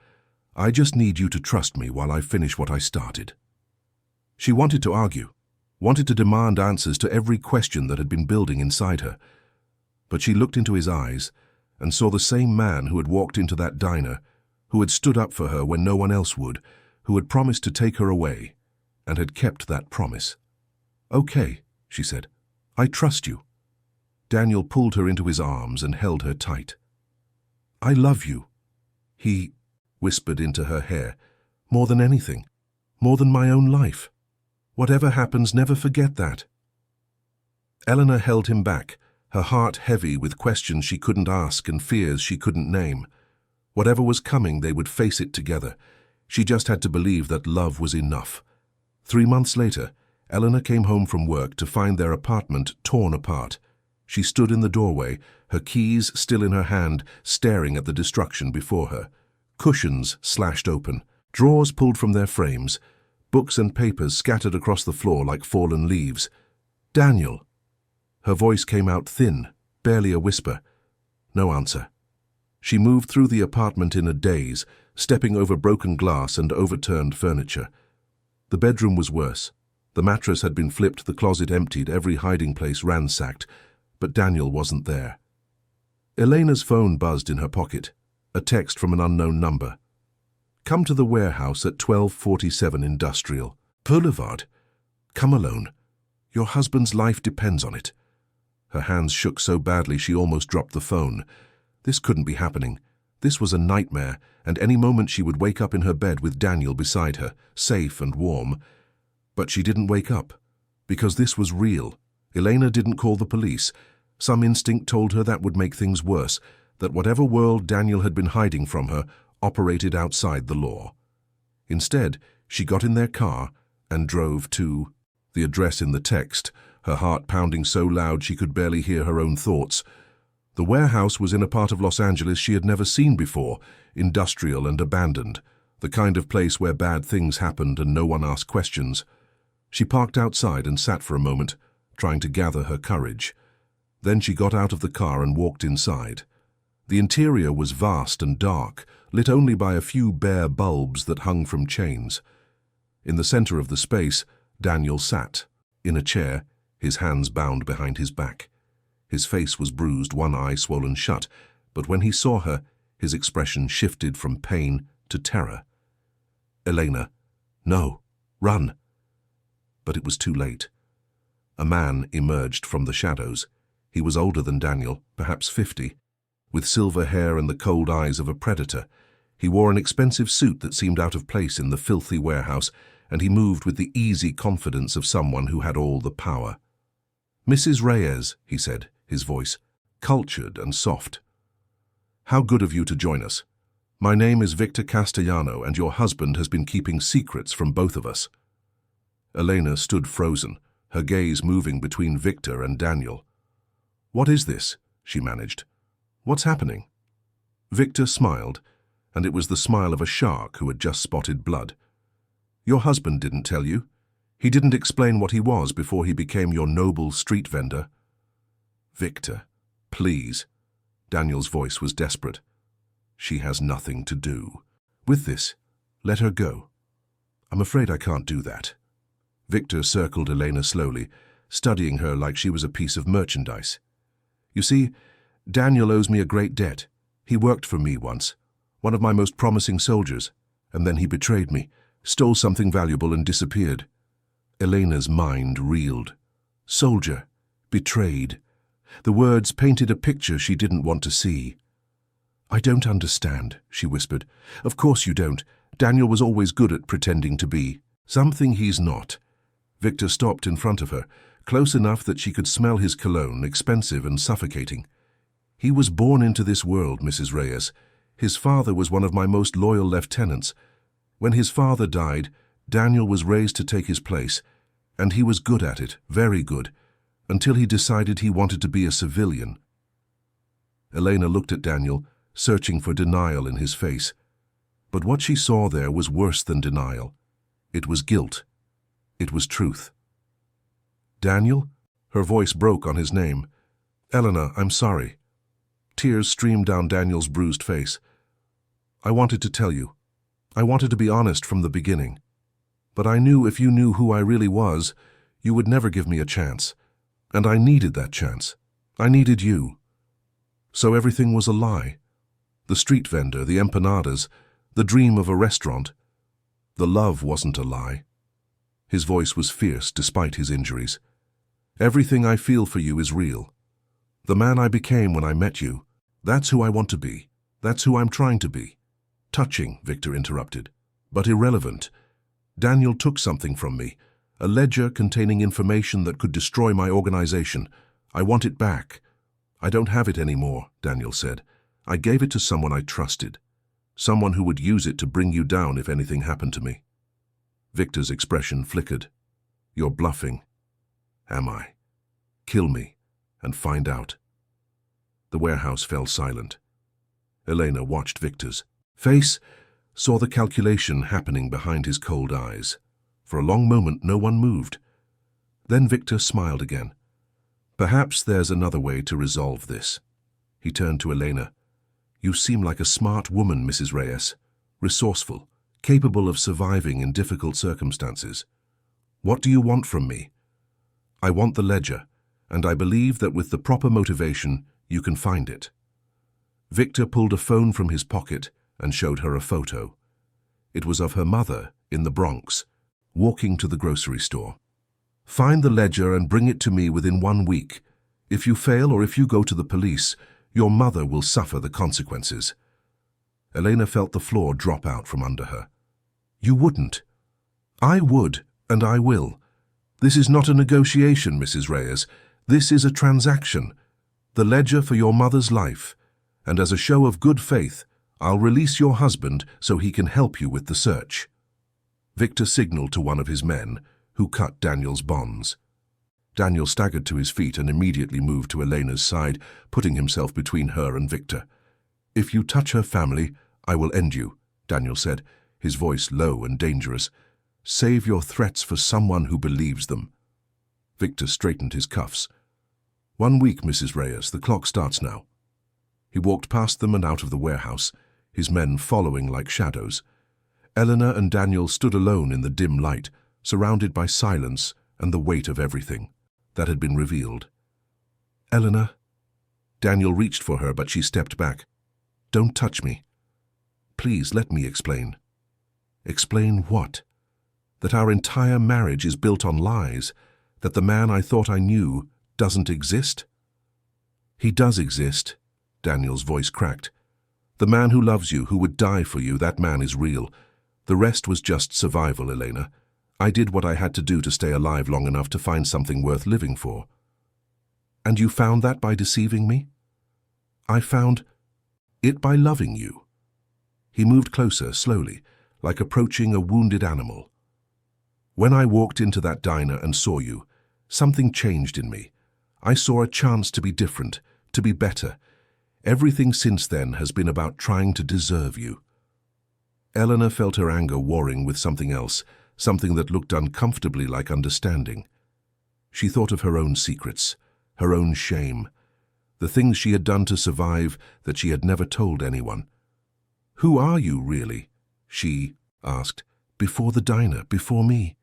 I just need you to trust me while I finish what I started." She wanted to argue, wanted to demand answers to every question that had been building inside her. But she looked into his eyes and saw the same man who had walked into that diner, who had stood up for her when no one else would, who had promised to take her away, and had kept that promise. "Okay," she said. "I trust you." Daniel pulled her into his arms and held her tight. "I love you," he whispered into her hair. "More than anything. More than my own life. Whatever happens, never forget that." Eleanor held him back, her heart heavy with questions she couldn't ask and fears she couldn't name. Whatever was coming, they would face it together. She just had to believe that love was enough. 3 months later, Eleanor came home from work to find their apartment torn apart. She stood in the doorway, her keys still in her hand, staring at the destruction before her. Cushions slashed open, drawers pulled from their frames, books and papers scattered across the floor like fallen leaves. "Daniel!" Her voice came out thin, barely a whisper. No answer. She moved through the apartment in a daze, stepping over broken glass and overturned furniture. The bedroom was worse. The mattress had been flipped, the closet emptied, every hiding place ransacked, but Daniel wasn't there. Elena's phone buzzed in her pocket, a text from an unknown number. "Come to the warehouse at 1247 Industrial Boulevard. Come alone. Your husband's life depends on it." Her hands shook so badly she almost dropped the phone. This couldn't be happening. This was a nightmare, and any moment she would wake up in her bed with Daniel beside her, safe and warm. But she didn't wake up, because this was real. Elena didn't call the police. Some instinct told her that would make things worse, that whatever world Daniel had been hiding from her operated outside the law. Instead, she got in their car and drove to the address in the text, her heart pounding so loud she could barely hear her own thoughts. The warehouse was in a part of Los Angeles she had never seen before, industrial and abandoned, the kind of place where bad things happened and no one asked questions. She parked outside and sat for a moment, trying to gather her courage. Then she got out of the car and walked inside. The interior was vast and dark, lit only by a few bare bulbs that hung from chains. In the center of the space, Daniel sat, in a chair, his hands bound behind his back. His face was bruised, one eye swollen shut, but when he saw her, his expression shifted from pain to terror. "Elena, no, run!" But it was too late. A man emerged from the shadows. He was older than Daniel, perhaps 50, with silver hair and the cold eyes of a predator. He wore an expensive suit that seemed out of place in the filthy warehouse, and he moved with the easy confidence of someone who had all the power. "Mrs. Reyes," he said, his voice cultured and soft. "How good of you to join us. My name is Victor Castellano, and your husband has been keeping secrets from both of us." Elena stood frozen, her gaze moving between Victor and Daniel. "What is this?" she managed. "What's happening?" Victor smiled, and it was the smile of a shark who had just spotted blood. "Your husband didn't tell you. He didn't explain what he was before he became your noble street vendor." "Victor, please." Daniel's voice was desperate. "She has nothing to do with this. Let her go." "I'm afraid I can't do that." Victor circled Elena slowly, studying her like she was a piece of merchandise. "You see, Daniel owes me a great debt. He worked for me once, one of my most promising soldiers, and then he betrayed me, stole something valuable and disappeared." Elena's mind reeled. Soldier, betrayed. The words painted a picture she didn't want to see. "I don't understand," she whispered. "Of course you don't. Daniel was always good at pretending to be something he's not." Victor stopped in front of her, close enough that she could smell his cologne, expensive and suffocating. "He was born into this world, Mrs. Reyes. His father was one of my most loyal lieutenants. When his father died, Daniel was raised to take his place, and he was good at it, very good, until he decided he wanted to be a civilian." Elena looked at Daniel, searching for denial in his face. But what she saw there was worse than denial. It was guilt. It was truth. "Daniel?" Her voice broke on his name. "Elena, I'm sorry." Tears streamed down Daniel's bruised face. "I wanted to tell you. I wanted to be honest from the beginning. But I knew if you knew who I really was, you would never give me a chance. And I needed that chance. I needed you. So everything was a lie. The street vendor, the empanadas, the dream of a restaurant. The love wasn't a lie." His voice was fierce despite his injuries. "Everything I feel for you is real. The man I became when I met you, that's who I want to be. That's who I'm trying to be." "Touching," Victor interrupted, "but irrelevant. Daniel took something from me, a ledger containing information that could destroy my organization. I want it back." "I don't have it anymore," Daniel said. "I gave it to someone I trusted, someone who would use it to bring you down if anything happened to me." Victor's expression flickered. "You're bluffing." "Am I? Kill me, and find out. The warehouse fell silent. Elena watched Victor's face, saw the calculation happening behind his cold eyes. For a long moment, no one moved. Then Victor smiled again. Perhaps there's another way to resolve this. He turned to Elena. You seem like a smart woman, Mrs. Reyes. Resourceful, capable of surviving in difficult circumstances. What do you want from me? I want the ledger, and I believe that with the proper motivation, you can find it. Victor pulled a phone from his pocket and showed her a photo. It was of her mother in the Bronx, walking to the grocery store. Find the ledger and bring it to me within 1 week. If you fail or if you go to the police, your mother will suffer the consequences. Elena felt the floor drop out from under her. You wouldn't. I would, and I will. This is not a negotiation, Mrs. Reyes. This is a transaction. The ledger for your mother's life. And as a show of good faith, I'll release your husband so he can help you with the search. Victor signaled to one of his men, who cut Daniel's bonds. Daniel staggered to his feet and immediately moved to Elena's side, putting himself between her and Victor. If you touch her family, I will end you, Daniel said, his voice low and dangerous. Save your threats for someone who believes them. Victor straightened his cuffs. 1 week, Mrs. Reyes. The clock starts now. He walked past them and out of the warehouse, his men following like shadows. Elena and Daniel stood alone in the dim light, surrounded by silence and the weight of everything that had been revealed. Elena. Daniel reached for her, but she stepped back. Don't touch me. Please let me explain. Explain what? That our entire marriage is built on lies, that the man I thought I knew doesn't exist? He does exist, Daniel's voice cracked. The man who loves you, who would die for you, that man is real. The rest was just survival, Elena. I did what I had to do to stay alive long enough to find something worth living for. And you found that by deceiving me? I found it by loving you. He moved closer, slowly, like approaching a wounded animal. When I walked into that diner and saw you, something changed in me. I saw a chance to be different, to be better. Everything since then has been about trying to deserve you. Eleanor felt her anger warring with something else, something that looked uncomfortably like understanding. She thought of her own secrets, her own shame, the things she had done to survive that she had never told anyone. Who are you, really? She asked. Before the diner, before me.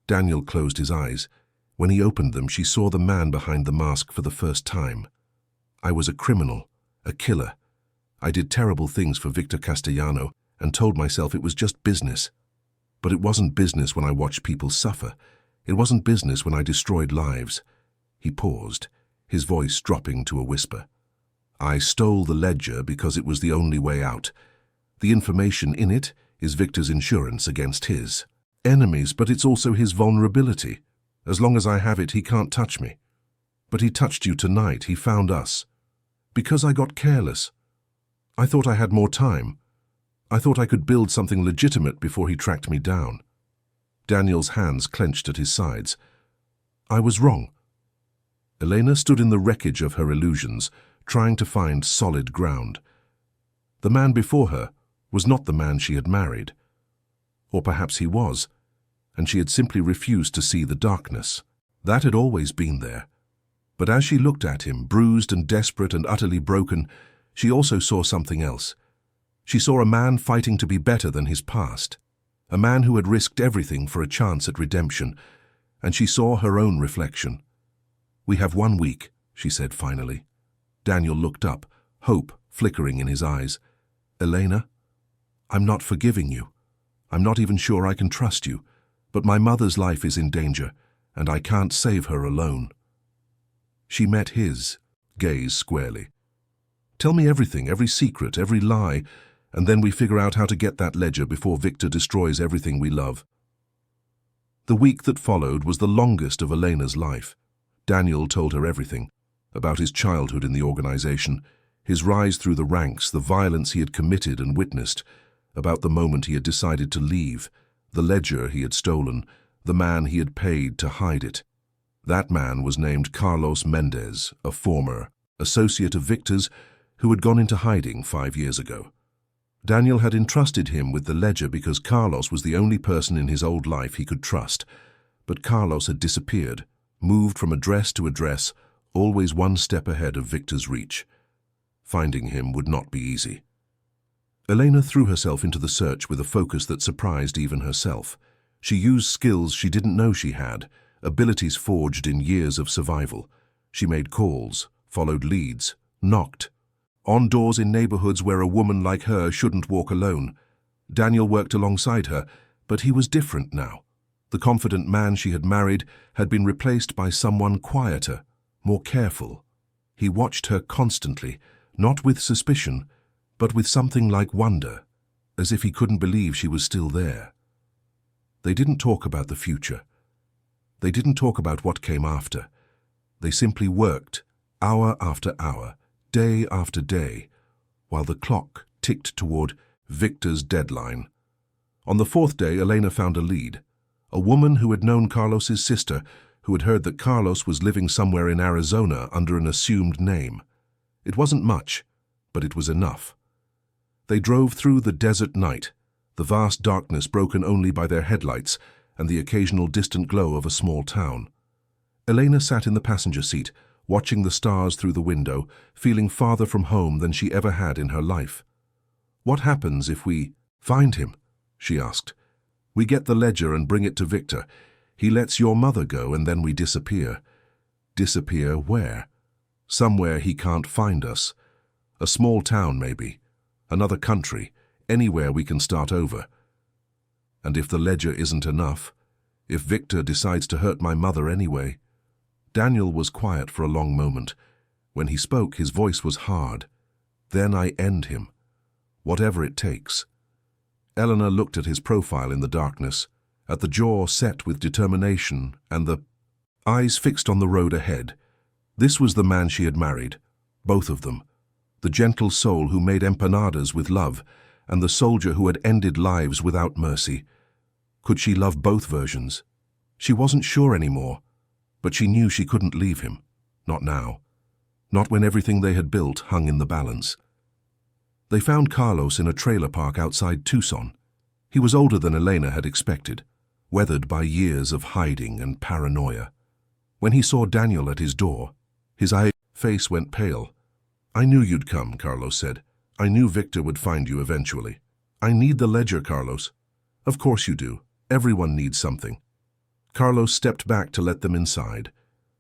Daniel closed his eyes. When he opened them, she saw the man behind the mask for the first time. I was a criminal, a killer. I did terrible things for Victor Castellano and told myself it was just business. But it wasn't business when I watched people suffer. It wasn't business when I destroyed lives. He paused, his voice dropping to a whisper. I stole the ledger because it was the only way out. The information in it is Victor's insurance against his enemies, but it's also his vulnerability. As long as I have it, he can't touch me. But he touched you tonight. He found us. Because I got careless. I thought I had more time. I thought I could build something legitimate before he tracked me down. Daniel's hands clenched at his sides. I was wrong. Elena stood in the wreckage of her illusions, trying to find solid ground. The man before her was not the man she had married. Or perhaps he was, and she had simply refused to see the darkness. That had always been there. But as she looked at him, bruised and desperate and utterly broken, she also saw something else. She saw a man fighting to be better than his past, a man who had risked everything for a chance at redemption, and she saw her own reflection. We have 1 week, she said finally. Daniel looked up, hope flickering in his eyes. Elena, I'm not forgiving you. I'm not even sure I can trust you, but my mother's life is in danger, and I can't save her alone. She met his gaze squarely. Tell me everything, every secret, every lie, and then we figure out how to get that ledger before Victor destroys everything we love. The week that followed was the longest of Elena's life. Daniel told her everything, about his childhood in the organization, his rise through the ranks, the violence he had committed and witnessed, about the moment he had decided to leave, the ledger he had stolen, the man he had paid to hide it. That man was named Carlos Mendez, a former associate of Victor's who had gone into hiding 5 years ago. Daniel had entrusted him with the ledger because Carlos was the only person in his old life he could trust. But Carlos had disappeared, moved from address to address, always one step ahead of Victor's reach. Finding him would not be easy. Elena threw herself into the search with a focus that surprised even herself. She used skills she didn't know she had, abilities forged in years of survival. She made calls, followed leads, knocked on doors in neighborhoods where a woman like her shouldn't walk alone. Daniel worked alongside her, but he was different now. The confident man she had married had been replaced by someone quieter, more careful. He watched her constantly, not with suspicion, but with something like wonder, as if he couldn't believe she was still there. They didn't talk about the future. They didn't talk about what came after. They simply worked, hour after hour, day after day, while the clock ticked toward Victor's deadline. On the 4th day, Elena found a lead. A woman who had known Carlos's sister, who had heard that Carlos was living somewhere in Arizona under an assumed name. It wasn't much, but it was enough. They drove through the desert night, the vast darkness broken only by their headlights and the occasional distant glow of a small town. Elena sat in the passenger seat, watching the stars through the window, feeling farther from home than she ever had in her life. "What happens if we find him?" she asked. "We get the ledger and bring it to Victor. He lets your mother go and then we disappear." "Disappear where?" "Somewhere he can't find us. A small town maybe. Another country. Anywhere we can start over. And if the ledger isn't enough, if Victor decides to hurt my mother anyway." Daniel was quiet for a long moment. When he spoke, his voice was hard. "Then I end him. Whatever it takes." Eleanor looked at his profile in the darkness, at the jaw set with determination and the eyes fixed on the road ahead. This was the man she had married, both of them. The gentle soul who made empanadas with love, and the soldier who had ended lives without mercy. Could she love both versions? She wasn't sure anymore, but she knew she couldn't leave him. Not now. Not when everything they had built hung in the balance. They found Carlos in a trailer park outside Tucson. He was older than Elena had expected, weathered by years of hiding and paranoia. When he saw Daniel at his door, his face went pale. "I knew you'd come," Carlos said. "I knew Victor would find you eventually." "I need the ledger, Carlos." "Of course you do. Everyone needs something." Carlos stepped back to let them inside.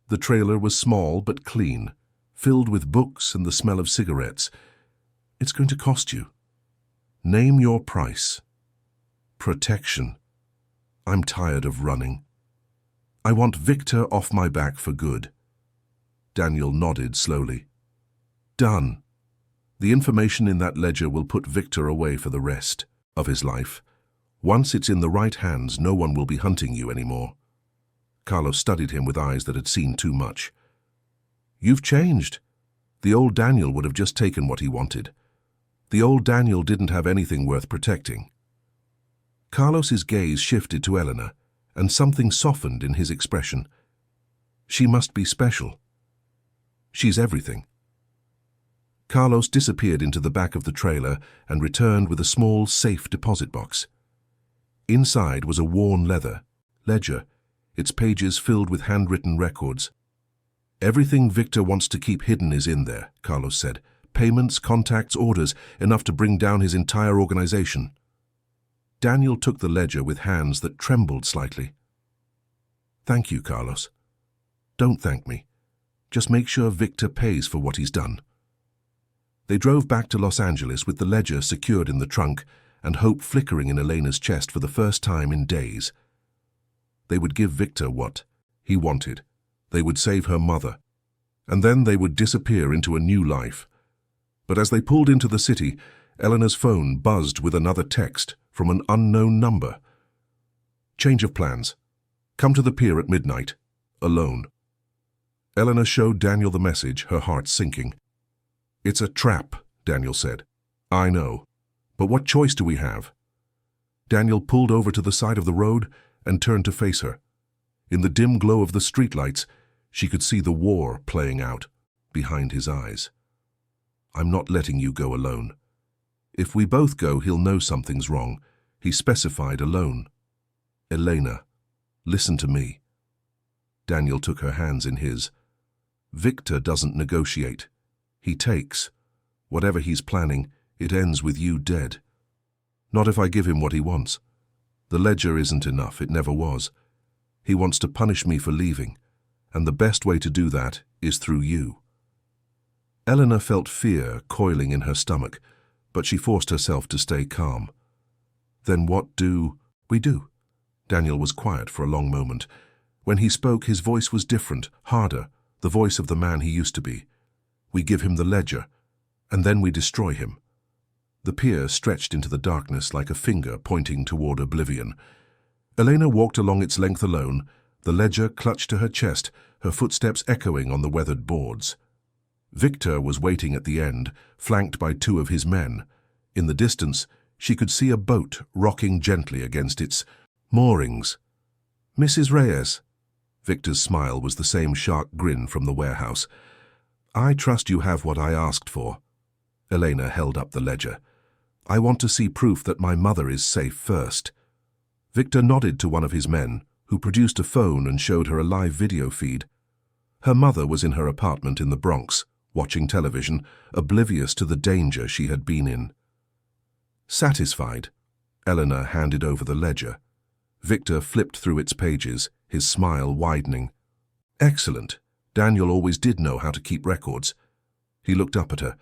The trailer was small but clean, filled with books and the smell of cigarettes. "It's going to cost you." "Name your price." "Protection. I'm tired of running. I want Victor off my back for good." Daniel nodded slowly. "Done. The information in that ledger will put Victor away for the rest of his life. Once it's in the right hands, no one will be hunting you anymore." Carlos studied him with eyes that had seen too much. "You've changed. The old Daniel would have just taken what he wanted. The old Daniel didn't have anything worth protecting." Carlos's gaze shifted to Eleanor, and something softened in his expression. "She must be special. She's everything." Carlos disappeared into the back of the trailer and returned with a small, safe deposit box. Inside was a worn leather ledger, its pages filled with handwritten records. "Everything Victor wants to keep hidden is in there," Carlos said. "Payments, contacts, orders, enough to bring down his entire organization." Daniel took the ledger with hands that trembled slightly. "Thank you, Carlos." "Don't thank me. Just make sure Victor pays for what he's done." They drove back to Los Angeles with the ledger secured in the trunk and hope flickering in Elena's chest for the first time in days. They would give Victor what he wanted. They would save her mother. And then they would disappear into a new life. But as they pulled into the city, Eleanor's phone buzzed with another text from an unknown number. "Change of plans. Come to the pier at midnight. Alone." Eleanor showed Daniel the message, her heart sinking. "It's a trap," Daniel said. "I know. But what choice do we have?" Daniel pulled over to the side of the road and turned to face her. In the dim glow of the streetlights, she could see the war playing out behind his eyes. "I'm not letting you go alone. If we both go, he'll know something's wrong." He specified alone. "Elena, listen to me." Daniel took her hands in his. "Victor doesn't negotiate. He takes. Whatever he's planning, it ends with you dead. Not if I give him what he wants. The ledger isn't enough, it never was. He wants to punish me for leaving, and the best way to do that is through you." Eleanor felt fear coiling in her stomach, but she forced herself to stay calm. "Then what do we do?" Daniel was quiet for a long moment. When he spoke, his voice was different, harder, the voice of the man he used to be. "We give him the ledger, and then we destroy him." The pier stretched into the darkness like a finger pointing toward oblivion. Elena walked along its length alone, the ledger clutched to her chest, her footsteps echoing on the weathered boards. Victor was waiting at the end, flanked by two of his men. In the distance, she could see a boat rocking gently against its moorings. "Mrs. Reyes." Victor's smile was the same sharp grin from the warehouse. "I trust you have what I asked for." Elena held up the ledger. "I want to see proof that my mother is safe first." Victor nodded to one of his men, who produced a phone and showed her a live video feed. Her mother was in her apartment in the Bronx, watching television, oblivious to the danger she had been in. Satisfied, Eleanor handed over the ledger. Victor flipped through its pages, his smile widening. "Excellent. Daniel always did know how to keep records." He looked up at her.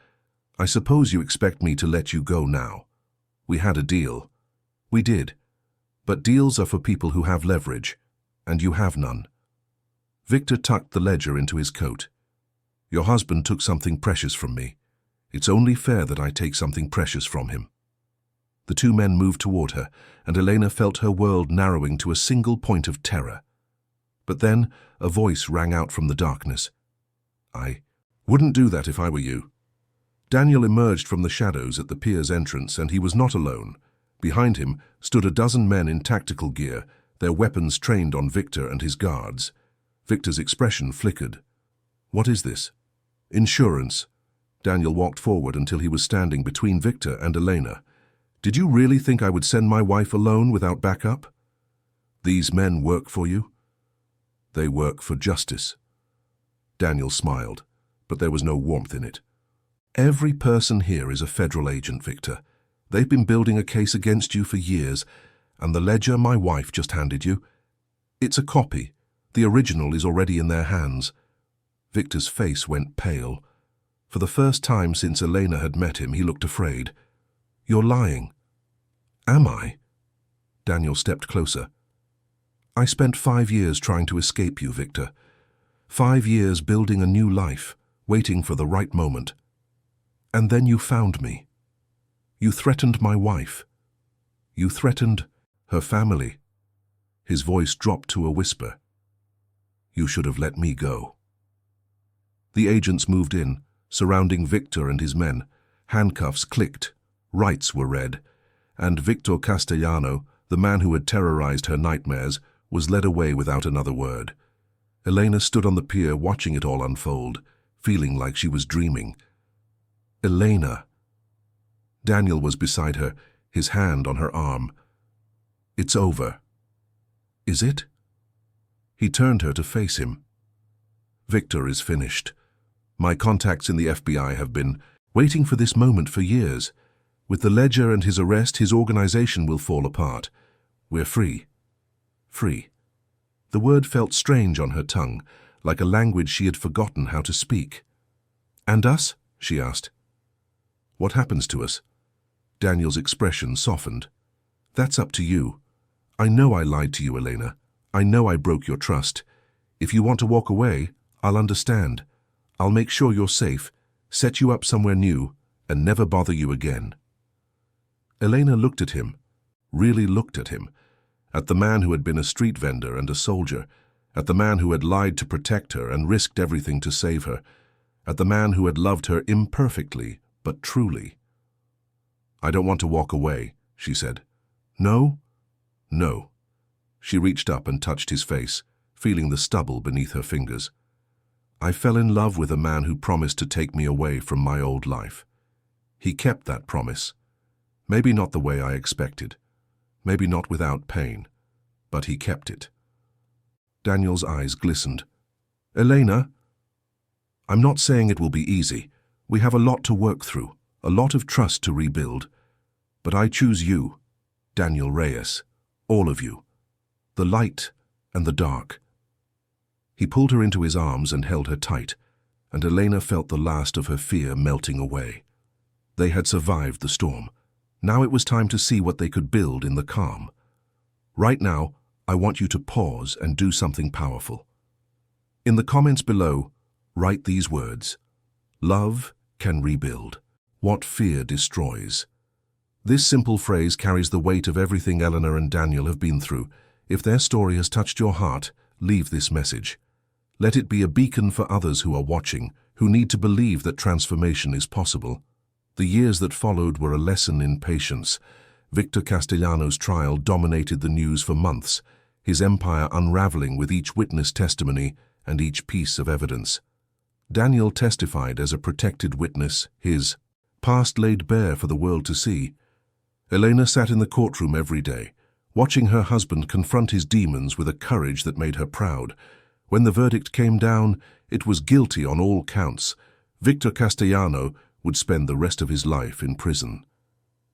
"I suppose you expect me to let you go now. We had a deal." "We did. But deals are for people who have leverage, and you have none." Victor tucked the ledger into his coat. "Your husband took something precious from me. It's only fair that I take something precious from him." The two men moved toward her, and Elena felt her world narrowing to a single point of terror. But then a voice rang out from the darkness. "I wouldn't do that if I were you." Daniel emerged from the shadows at the pier's entrance, and he was not alone. Behind him stood a dozen men in tactical gear, their weapons trained on Victor and his guards. Victor's expression flickered. "What is this?" "Insurance." Daniel walked forward until he was standing between Victor and Elena. "Did you really think I would send my wife alone without backup? These men work for you?" "They work for justice." Daniel smiled, but there was no warmth in it. "Every person here is a federal agent, Victor. They've been building a case against you for years, and the ledger my wife just handed you, it's a copy. The original is already in their hands." Victor's face went pale. For the first time since Elena had met him, he looked afraid. "You're lying." "Am I?" Daniel stepped closer. "I spent 5 years trying to escape you, Victor. 5 years building a new life, waiting for the right moment. And then you found me. You threatened my wife. You threatened her family." His voice dropped to a whisper. "You should have let me go." The agents moved in, surrounding Victor and his men. Handcuffs clicked, rights were read, and Victor Castellano, the man who had terrorized her nightmares, was led away without another word. Elena stood on the pier watching it all unfold, feeling like she was dreaming. "Elena." Daniel was beside her, his hand on her arm. "It's over." "Is it?" He turned her to face him. "Victor is finished. My contacts in the FBI have been waiting for this moment for years. With the ledger and his arrest, his organization will fall apart. We're free. Free." The word felt strange on her tongue, like a language she had forgotten how to speak. "And us?" she asked. "What happens to us?" Daniel's expression softened. "That's up to you. I know I lied to you, Elena. I know I broke your trust. If you want to walk away, I'll understand. I'll make sure you're safe, set you up somewhere new, and never bother you again." Elena looked at him, really looked at him, at the man who had been a street vendor and a soldier, at the man who had lied to protect her and risked everything to save her, at the man who had loved her imperfectly, but truly. "I don't want to walk away," she said. "No?" "No." She reached up and touched his face, feeling the stubble beneath her fingers. I fell in love with a man who promised to take me away from my old life. He kept that promise. Maybe not the way I expected. Maybe not without pain. But he kept it. Daniel's eyes glistened. Elena, I'm not saying it will be easy. We have a lot to work through, a lot of trust to rebuild. But I choose you, Daniel Reyes, all of you, the light and the dark. He pulled her into his arms and held her tight, and Elena felt the last of her fear melting away. They had survived the storm. Now it was time to see what they could build in the calm. Right now, I want you to pause and do something powerful. In the comments below, write these words: love can rebuild what fear destroys. This simple phrase carries the weight of everything Eleanor and Daniel have been through. If their story has touched your heart, leave this message. Let it be a beacon for others who are watching, who need to believe that transformation is possible. The years that followed were a lesson in patience. Victor Castellanos' trial dominated the news for months, his empire unraveling with each witness testimony and each piece of evidence. Daniel testified as a protected witness, his past laid bare for the world to see. Elena sat in the courtroom every day, watching her husband confront his demons with a courage that made her proud. When the verdict came down, it was guilty on all counts. Victor Castellano would spend the rest of his life in prison.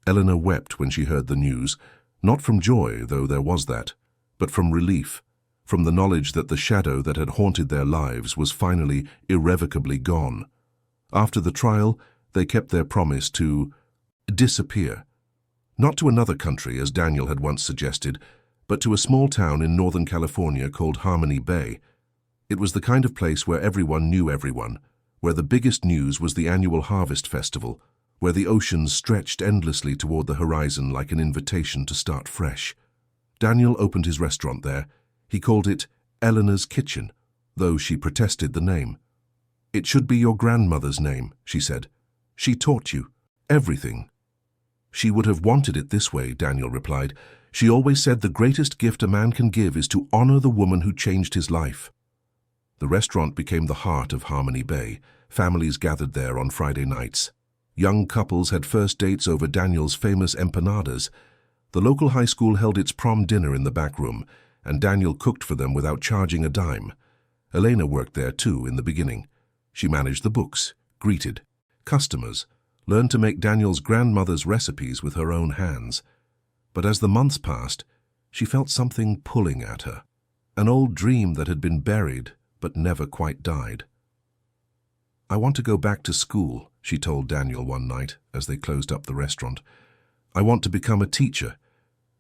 Eleanor wept when she heard the news, not from joy, though there was that, but from relief, from the knowledge that the shadow that had haunted their lives was finally irrevocably gone. After the trial, they kept their promise to disappear. Not to another country, as Daniel had once suggested, but to a small town in Northern California called Harmony Bay. It was the kind of place where everyone knew everyone, where the biggest news was the annual Harvest Festival, where the oceans stretched endlessly toward the horizon like an invitation to start fresh. Daniel opened his restaurant there. He called it Eleanor's Kitchen, though she protested the name. "It should be your grandmother's name," she said. "She taught you everything." "She would have wanted it this way," Daniel replied. "She always said the greatest gift a man can give is to honor the woman who changed his life." The restaurant became the heart of Harmony Bay. Families gathered there on Friday nights. Young couples had first dates over Daniel's famous empanadas. The local high school held its prom dinner in the back room, and Daniel cooked for them without charging a dime. Elena worked there too in the beginning. She managed the books, greeted customers, learned to make Daniel's grandmother's recipes with her own hands. But as the months passed, she felt something pulling at her, an old dream that had been buried but never quite died. "I want to go back to school," she told Daniel one night as they closed up the restaurant. "I want to become a teacher."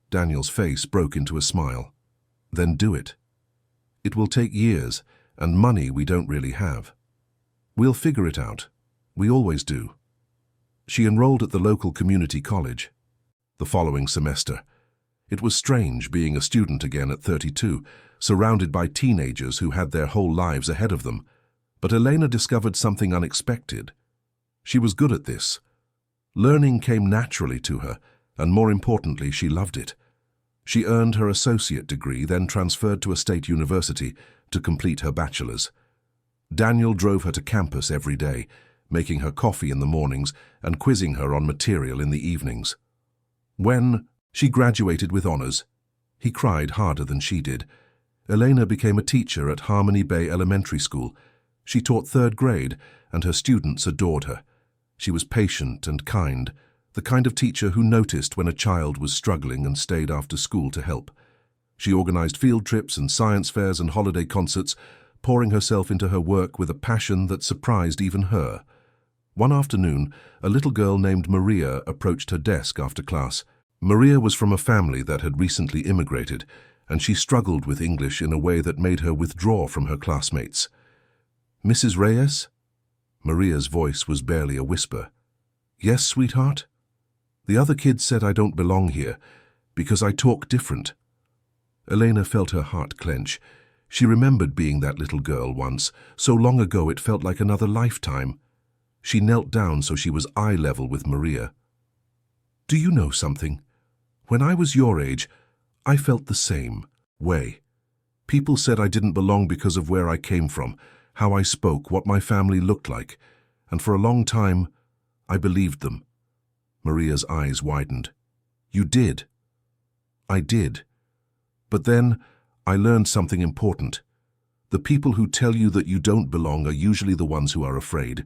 Daniel's face broke into a smile. "Then do it. It will take years and money we don't really have. We'll figure it out. We always do." She enrolled at the local community college. The following semester, it was strange being a student again at 32, surrounded by teenagers who had their whole lives ahead of them. But Elena discovered something unexpected. She was good at this. Learning came naturally to her, and more importantly, she loved it. She earned her associate degree, then transferred to a state university to complete her bachelor's. Daniel drove her to campus every day, making her coffee in the mornings and quizzing her on material in the evenings. When she graduated with honors, he cried harder than she did. Elena became a teacher at Harmony Bay Elementary School. She taught 3rd grade, and her students adored her. She was patient and kind, the kind of teacher who noticed when a child was struggling and stayed after school to help. She organized field trips and science fairs and holiday concerts, pouring herself into her work with a passion that surprised even her. One afternoon, a little girl named Maria approached her desk after class. Maria was from a family that had recently immigrated, and she struggled with English in a way that made her withdraw from her classmates. "Mrs. Reyes?" Maria's voice was barely a whisper. "Yes, sweetheart?" "The other kids said I don't belong here, because I talk different." Elena felt her heart clench. She remembered being that little girl once. So long ago it felt like another lifetime. She knelt down so she was eye level with Maria. "Do you know something? When I was your age, I felt the same way. People said I didn't belong because of where I came from, how I spoke, what my family looked like. And for a long time, I believed them. Maria's eyes widened. You did. I did. But then, I learned something important. The people who tell you that you don't belong are usually the ones who are afraid.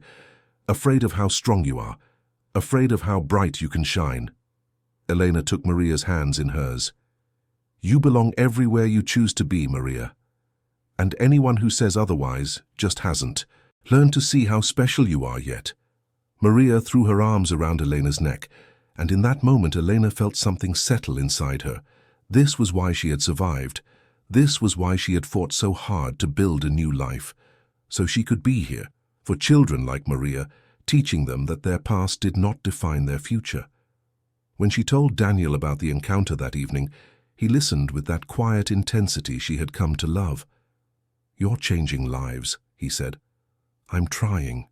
Afraid of how strong you are. Afraid of how bright you can shine. Elena took Maria's hands in hers. You belong everywhere you choose to be, Maria. And anyone who says otherwise just hasn't. Learn to see how special you are yet. Maria threw her arms around Elena's neck, and in that moment Elena felt something settle inside her. This was why she had survived. This was why she had fought so hard to build a new life. So she could be here, for children like Maria, teaching them that their past did not define their future. When she told Daniel about the encounter that evening, he listened with that quiet intensity she had come to love. You're changing lives, he said. I'm trying.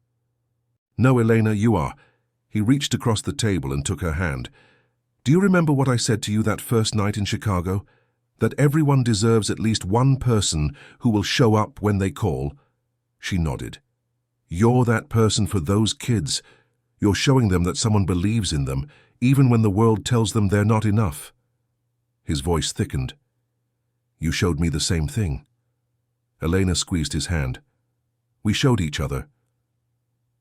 No, Elena, you are. He reached across the table and took her hand. Do you remember what I said to you that first night in Chicago? That everyone deserves at least one person who will show up when they call? She nodded. You're that person for those kids. You're showing them that someone believes in them, even when the world tells them they're not enough. His voice thickened. You showed me the same thing. Elena squeezed his hand. We showed each other.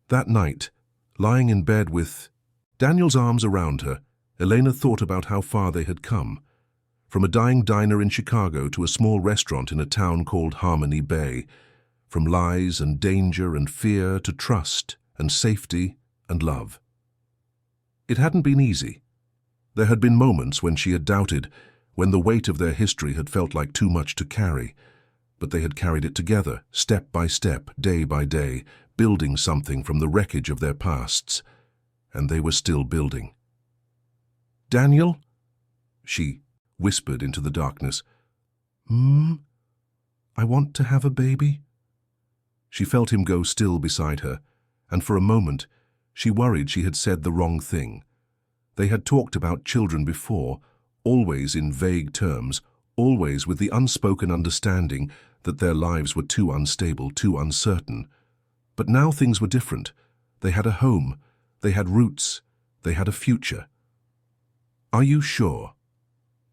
That night, lying in bed with Daniel's arms around her, Elena thought about how far they had come. From a dying diner in Chicago to a small restaurant in a town called Harmony Bay. From lies and danger and fear to trust and safety and love. It hadn't been easy. There had been moments when she had doubted, when the weight of their history had felt like too much to carry. But they had carried it together, step by step, day by day, building something from the wreckage of their pasts. And they were still building. Daniel? She whispered into the darkness. I want to have a baby. She felt him go still beside her, and for a moment, she worried she had said the wrong thing. They had talked about children before, always in vague terms, always with the unspoken understanding that their lives were too unstable, too uncertain. But now things were different. They had a home, they had roots, they had a future. Are you sure?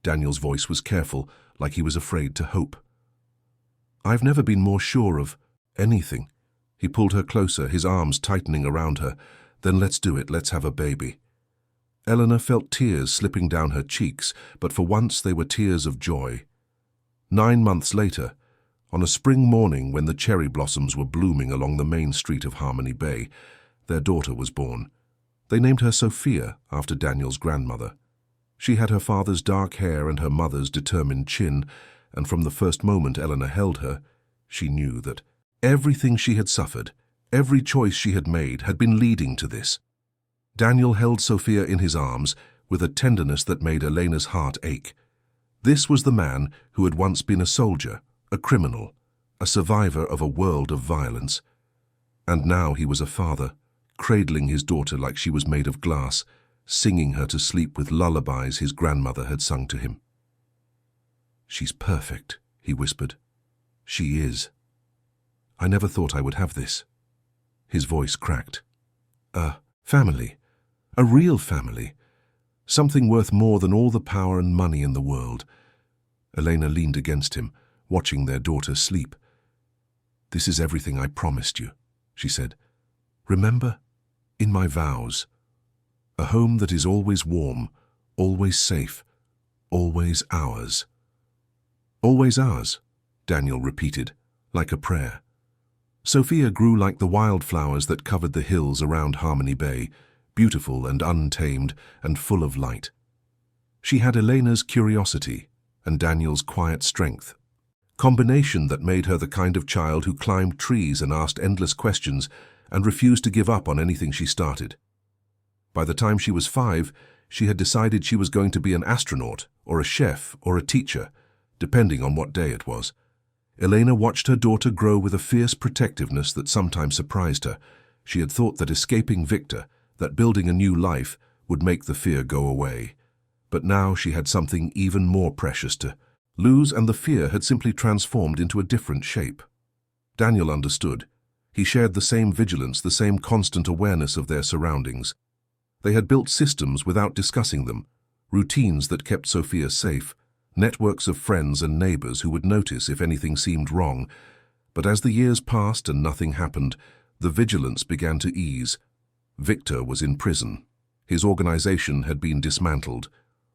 Daniel's voice was careful, like he was afraid to hope. I've never been more sure of anything. He pulled her closer, his arms tightening around her. Then let's do it, let's have a baby. Eleanor felt tears slipping down her cheeks, but for once they were tears of joy. 9 months later, on a spring morning when the cherry blossoms were blooming along the main street of Harmony Bay, their daughter was born. They named her Sophia after Daniel's grandmother. She had her father's dark hair and her mother's determined chin, and from the first moment Eleanor held her, she knew that everything she had suffered, every choice she had made, had been leading to this. Daniel held Sophia in his arms with a tenderness that made Elena's heart ache. This was the man who had once been a soldier, a criminal, a survivor of a world of violence. And now he was a father, cradling his daughter like she was made of glass, singing her to sleep with lullabies his grandmother had sung to him. She's perfect, he whispered. She is. I never thought I would have this. His voice cracked. A family. A real family. Something worth more than all the power and money in the world. Elena leaned against him, watching their daughter sleep. This is everything I promised you, she said. Remember? In my vows. A home that is always warm, always safe, always ours. Always ours, Daniel repeated, like a prayer. Sophia grew like the wildflowers that covered the hills around Harmony Bay, beautiful and untamed and full of light. She had Elena's curiosity and Daniel's quiet strength, combination that made her the kind of child who climbed trees and asked endless questions and refused to give up on anything she started. By the time she was 5, she had decided she was going to be an astronaut or a chef or a teacher, depending on what day it was. Elena watched her daughter grow with a fierce protectiveness that sometimes surprised her. She had thought that escaping Victor, that building a new life, would make the fear go away. But now she had something even more precious to Luz and the fear had simply transformed into a different shape. Daniel understood. He shared the same vigilance, the same constant awareness of their surroundings. They had built systems without discussing them, routines that kept Sophia safe, networks of friends and neighbors who would notice if anything seemed wrong. But as the years passed and nothing happened, the vigilance began to ease. Victor was in prison. His organization had been dismantled.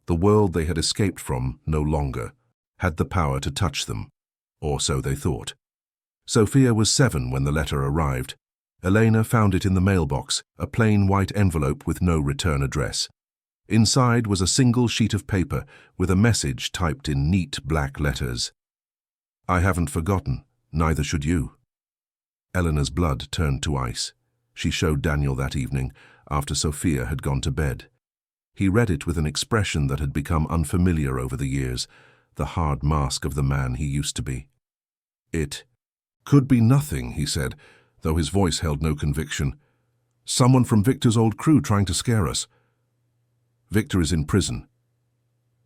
The world they had escaped from no longer had the power to touch them, or so they thought. Sophia was 7 when the letter arrived. Elena found it in the mailbox, a plain white envelope with no return address. Inside was a single sheet of paper with a message typed in neat black letters. "I haven't forgotten, neither should you." Eleanor's blood turned to ice. She showed Daniel that evening, after Sophia had gone to bed. He read it with an expression that had become unfamiliar over the years, the hard mask of the man he used to be. "It could be nothing," he said, though his voice held no conviction. "Someone from Victor's old crew trying to scare us. Victor is in prison.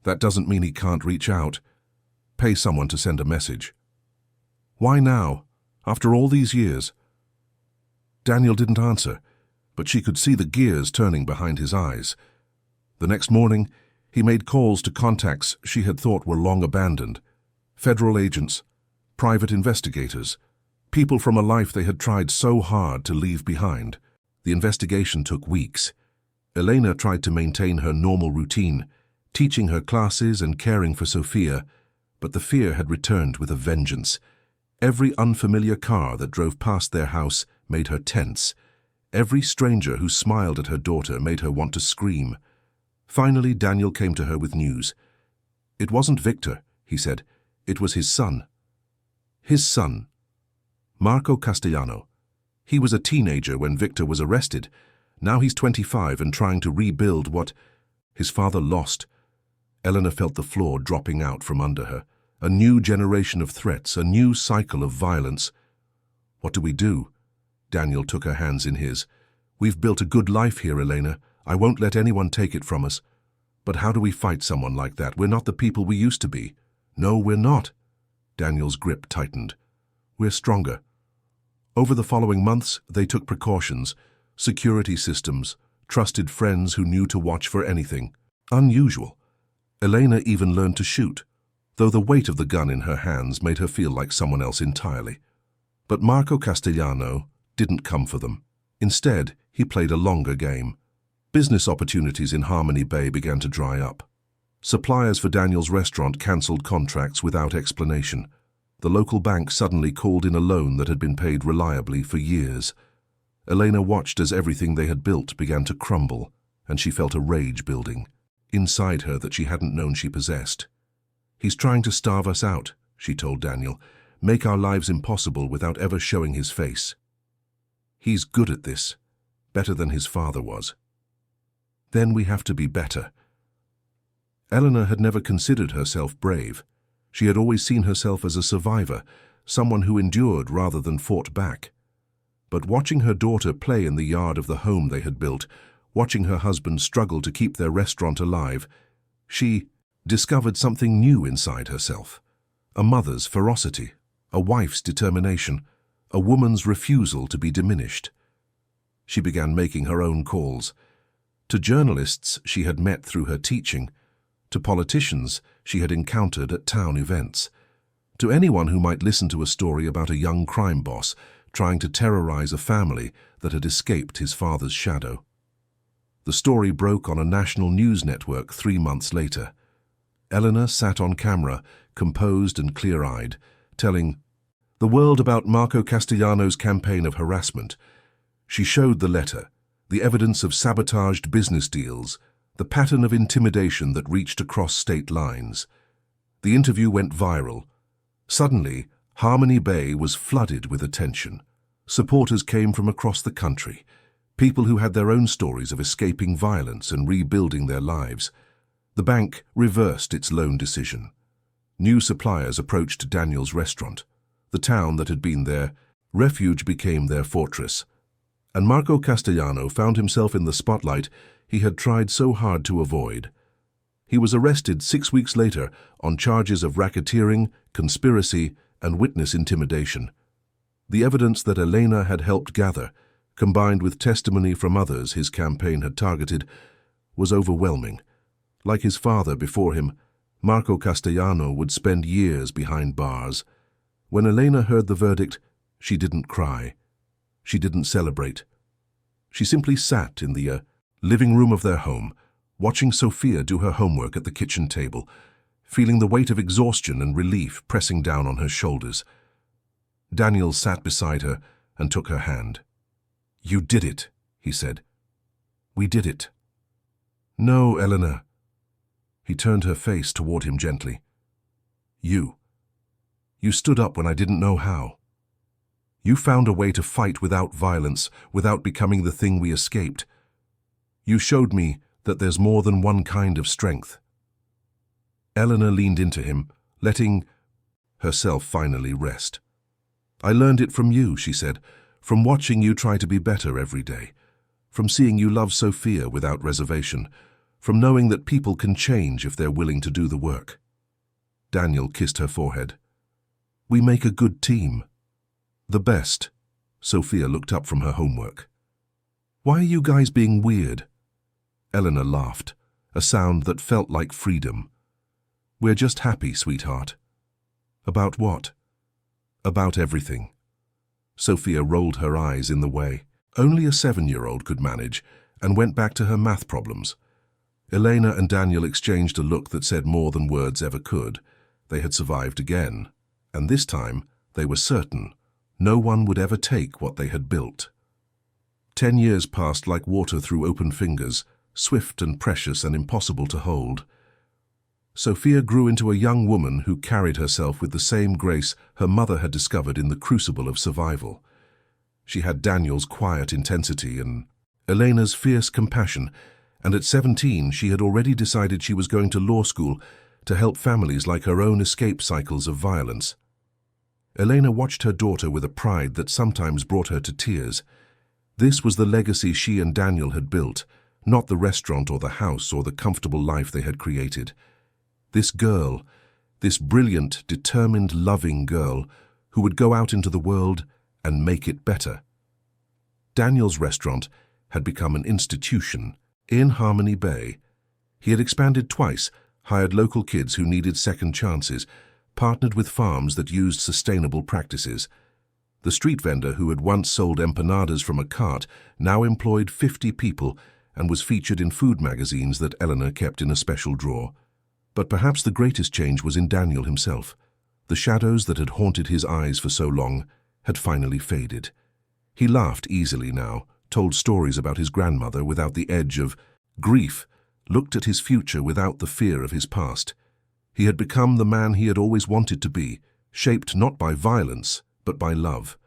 That doesn't mean he can't reach out. Pay someone to send a message." "Why now, after all these years?" Daniel didn't answer, but she could see the gears turning behind his eyes. The next morning, he made calls to contacts she had thought were long abandoned. Federal agents, private investigators, people from a life they had tried so hard to leave behind. The investigation took weeks. Elena tried to maintain her normal routine, teaching her classes and caring for Sophia, but the fear had returned with a vengeance. Every unfamiliar car that drove past their house made her tense. Every stranger who smiled at her daughter made her want to scream. Finally, Daniel came to her with news. "It wasn't Victor," he said. "It was his son." His son, Marco Castellano. He was a teenager when Victor was arrested. Now he's 25 and trying to rebuild what his father lost. Eleanor felt the floor dropping out from under her. A new generation of threats, a new cycle of violence. "What do we do?" Daniel took her hands in his. "We've built a good life here, Elena. I won't let anyone take it from us. But how do we fight someone like that? We're not the people we used to be." "No, we're not." Daniel's grip tightened. "We're stronger." Over the following months, they took precautions, security systems, trusted friends who knew to watch for anything. Unusual. Elena even learned to shoot, though the weight of the gun in her hands made her feel like someone else entirely. But Marco Castellano didn't come for them. Instead, he played a longer game. Business opportunities in Harmony Bay began to dry up. Suppliers for Daniel's restaurant cancelled contracts without explanation. The local bank suddenly called in a loan that had been paid reliably for years. Elena watched as everything they had built began to crumble, and she felt a rage building inside her that she hadn't known she possessed. "He's trying to starve us out," she told Daniel, "make our lives impossible without ever showing his face. He's good at this, better than his father was. Then we have to be better." Eleanor had never considered herself brave. She had always seen herself as a survivor, someone who endured rather than fought back. But watching her daughter play in the yard of the home they had built, watching her husband struggle to keep their restaurant alive, she discovered something new inside herself. A mother's ferocity, a wife's determination, a woman's refusal to be diminished. She began making her own calls. To journalists she had met through her teaching, to politicians she had encountered at town events, to anyone who might listen to a story about a young crime boss trying to terrorize a family that had escaped his father's shadow. The story broke on a national news network 3 months later. Eleanor sat on camera, composed and clear-eyed, telling the world about Marco Castellano's campaign of harassment. She showed the letter, the evidence of sabotaged business deals, the pattern of intimidation that reached across state lines. The interview went viral. Suddenly, Harmony Bay was flooded with attention. Supporters came from across the country, people who had their own stories of escaping violence and rebuilding their lives. The bank reversed its loan decision. New suppliers approached Daniel's restaurant. The town that had been their refuge became their fortress. And Marco Castellano found himself in the spotlight he had tried so hard to avoid. He was arrested 6 weeks later on charges of racketeering, conspiracy, and witness intimidation. The evidence that Elena had helped gather, combined with testimony from others his campaign had targeted, was overwhelming. Like his father before him, Marco Castellano would spend years behind bars. When Elena heard the verdict, she didn't cry. She didn't celebrate. She simply sat in the living room of their home, watching Sofia do her homework at the kitchen table, feeling the weight of exhaustion and relief pressing down on her shoulders. Daniel sat beside her and took her hand. "You did it," he said. "We did it." "No, Elena." He turned her face toward him gently. You stood up when I didn't know how. You found a way to fight without violence, without becoming the thing we escaped. You showed me that there's more than one kind of strength." Elena leaned into him, letting herself finally rest. "I learned it from you," she said, "from watching you try to be better every day, from seeing you love Sofia without reservation, from knowing that people can change if they're willing to do the work." Daniel kissed her forehead. "We make a good team." "The best." Sofia looked up from her homework. "Why are you guys being weird?" Elena laughed, a sound that felt like freedom. "We're just happy, sweetheart." "About what?" "About everything." Sofia rolled her eyes in the way only a 7-year-old could manage and went back to her math problems. Elena and Daniel exchanged a look that said more than words ever could. They had survived again, and this time they were certain no one would ever take what they had built. 10 years passed like water through open fingers, swift and precious and impossible to hold. Sofia grew into a young woman who carried herself with the same grace her mother had discovered in the crucible of survival. She had Daniel's quiet intensity and Elena's fierce compassion, and at 17 she had already decided she was going to law school to help families like her own escape cycles of violence. Elena watched her daughter with a pride that sometimes brought her to tears. This was the legacy she and Daniel had built, not the restaurant or the house or the comfortable life they had created. This girl, this brilliant, determined, loving girl, who would go out into the world and make it better. Daniel's restaurant had become an institution in Harmony Bay. He had expanded twice, hired local kids who needed second chances, partnered with farms that used sustainable practices. The street vendor who had once sold empanadas from a cart now employed 50 people and was featured in food magazines that Eleanor kept in a special drawer. But perhaps the greatest change was in Daniel himself. The shadows that had haunted his eyes for so long had finally faded. He laughed easily now, told stories about his grandmother without the edge of grief, looked at his future without the fear of his past. He had become the man he had always wanted to be, shaped not by violence, but by love.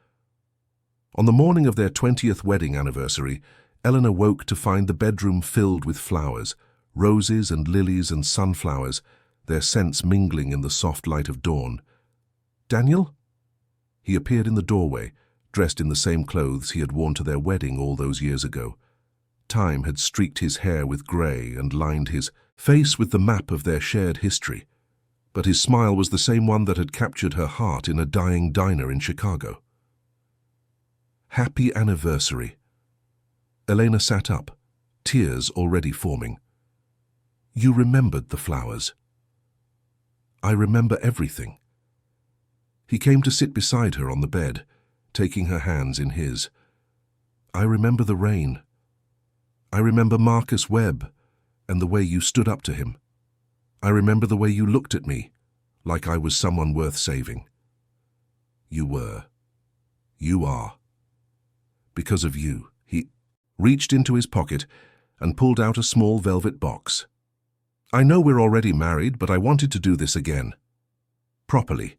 On the morning of their 20th wedding anniversary, Eleanor woke to find the bedroom filled with flowers, roses and lilies and sunflowers, their scents mingling in the soft light of dawn. "Daniel?" He appeared in the doorway, dressed in the same clothes he had worn to their wedding all those years ago. Time had streaked his hair with grey and lined his face with the map of their shared history. But his smile was the same one that had captured her heart in a dying diner in Chicago. "Happy anniversary." Elena sat up, tears already forming. "You remembered the flowers." "I remember everything." He came to sit beside her on the bed, taking her hands in his. "I remember the rain. I remember Marcus Webb and the way you stood up to him. I remember the way you looked at me, like I was someone worth saving. You were. You are. Because of you." He reached into his pocket and pulled out a small velvet box. "I know we're already married, but I wanted to do this again. Properly,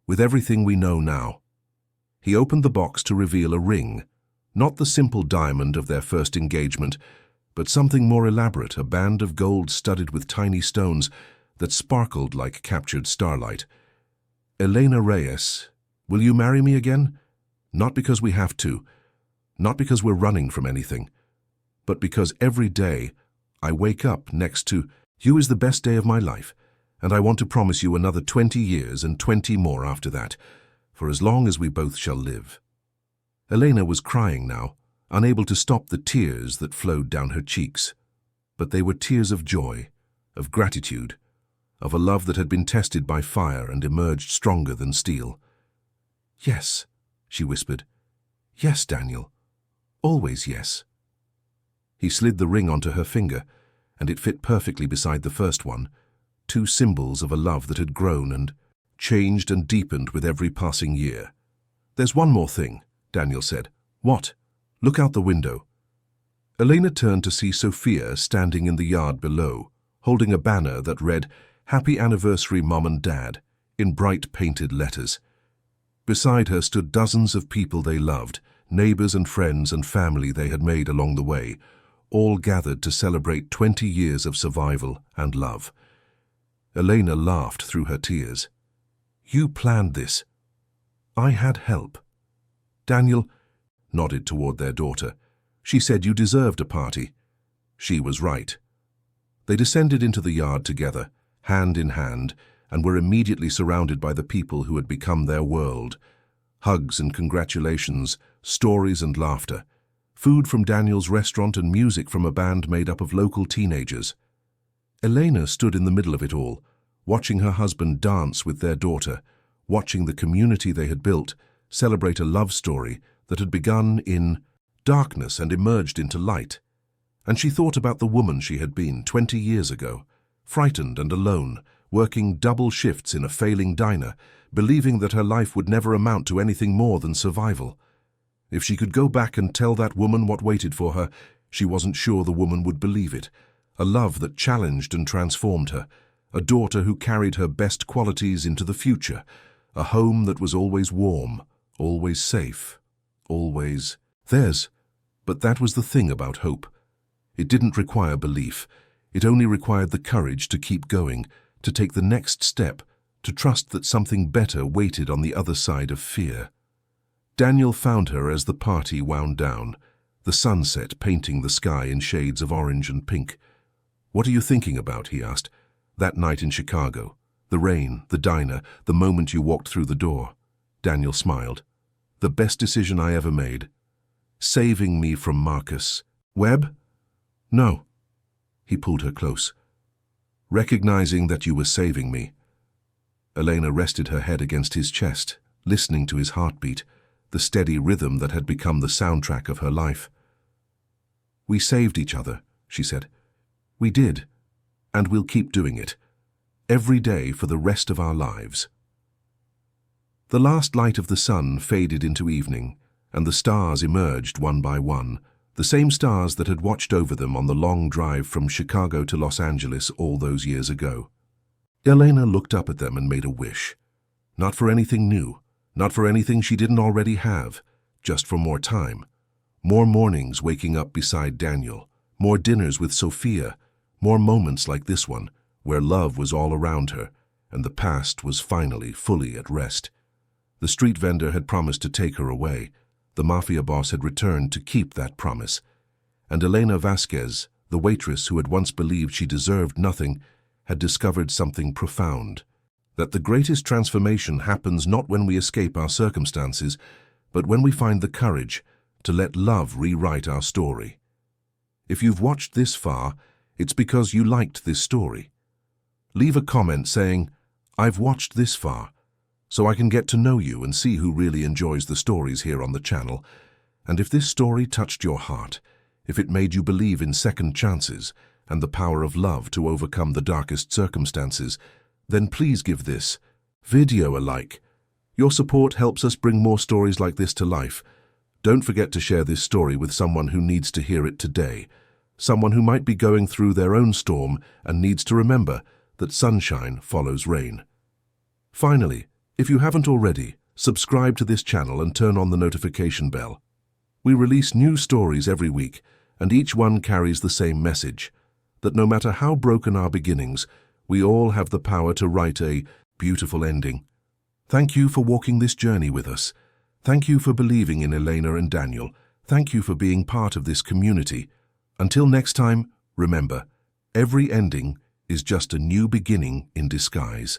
with everything we know now." He opened the box to reveal a ring, not the simple diamond of their first engagement, but something more elaborate, a band of gold studded with tiny stones that sparkled like captured starlight. "Elena Reyes, will you marry me again? Not because we have to, not because we're running from anything, but because every day I wake up next to..." You is the best day of my life, and I want to promise you another 20 years and 20 more after that, for as long as we both shall live." Elena was crying now, unable to stop the tears that flowed down her cheeks. But they were tears of joy, of gratitude, of a love that had been tested by fire and emerged stronger than steel. "Yes," she whispered. "Yes, Daniel. Always yes." He slid the ring onto her finger, and it fit perfectly beside the first one, two symbols of a love that had grown and changed and deepened with every passing year. "There's one more thing," Daniel said. "What?" "Look out the window." Elena turned to see Sophia standing in the yard below, holding a banner that read, "Happy Anniversary, Mom and Dad," in bright painted letters. Beside her stood dozens of people they loved, neighbors and friends and family they had made along the way, all gathered to celebrate 20 years of survival and love. Elena laughed through her tears. "You planned this." "I had help." Daniel nodded toward their daughter. "She said you deserved a party." She was right. They descended into the yard together, hand in hand, and were immediately surrounded by the people who had become their world. Hugs and congratulations, stories and laughter, food from Daniel's restaurant and music from a band made up of local teenagers. Elena stood in the middle of it all, watching her husband dance with their daughter, watching the community they had built celebrate a love story that had begun in darkness and emerged into light. And she thought about the woman she had been 20 years ago, frightened and alone, working double shifts in a failing diner, believing that her life would never amount to anything more than survival. If she could go back and tell that woman what waited for her, she wasn't sure the woman would believe it. A love that challenged and transformed her, a daughter who carried her best qualities into the future, a home that was always warm, always safe, always theirs. But that was the thing about hope. It didn't require belief. It only required the courage to keep going, to take the next step, to trust that something better waited on the other side of fear. Daniel found her as the party wound down, the sunset painting the sky in shades of orange and pink. "What are you thinking about?" he asked. "That night in Chicago, the rain, the diner, the moment you walked through the door." Daniel smiled. "The best decision I ever made. Saving me from Marcus. Webb?" "No." He pulled her close. "Recognizing that you were saving me." Elena rested her head against his chest, listening to his heartbeat, the steady rhythm that had become the soundtrack of her life. "We saved each other," she said. "We did, and we'll keep doing it, every day for the rest of our lives." The last light of the sun faded into evening, and the stars emerged one by one, the same stars that had watched over them on the long drive from Chicago to Los Angeles all those years ago. Elena looked up at them and made a wish. Not for anything new, not for anything she didn't already have, just for more time. More mornings waking up beside Daniel, more dinners with Sophia, more moments like this one, where love was all around her, and the past was finally fully at rest. The street vendor had promised to take her away. The Mafia boss had returned to keep that promise. And Elena Vasquez, the waitress who had once believed she deserved nothing, had discovered something profound. That the greatest transformation happens not when we escape our circumstances, but when we find the courage to let love rewrite our story. If you've watched this far, it's because you liked this story. Leave a comment saying, "I've watched this far," so I can get to know you and see who really enjoys the stories here on the channel. And if this story touched your heart, if it made you believe in second chances and the power of love to overcome the darkest circumstances, then please give this video a like. Your support helps us bring more stories like this to life. Don't forget to share this story with someone who needs to hear it today, someone who might be going through their own storm and needs to remember that sunshine follows rain. Finally, if you haven't already, subscribe to this channel and turn on the notification bell. We release new stories every week, and each one carries the same message, that no matter how broken our beginnings, we all have the power to write a beautiful ending. Thank you for walking this journey with us. Thank you for believing in Elena and Daniel. Thank you for being part of this community. Until next time, remember, every ending is just a new beginning in disguise.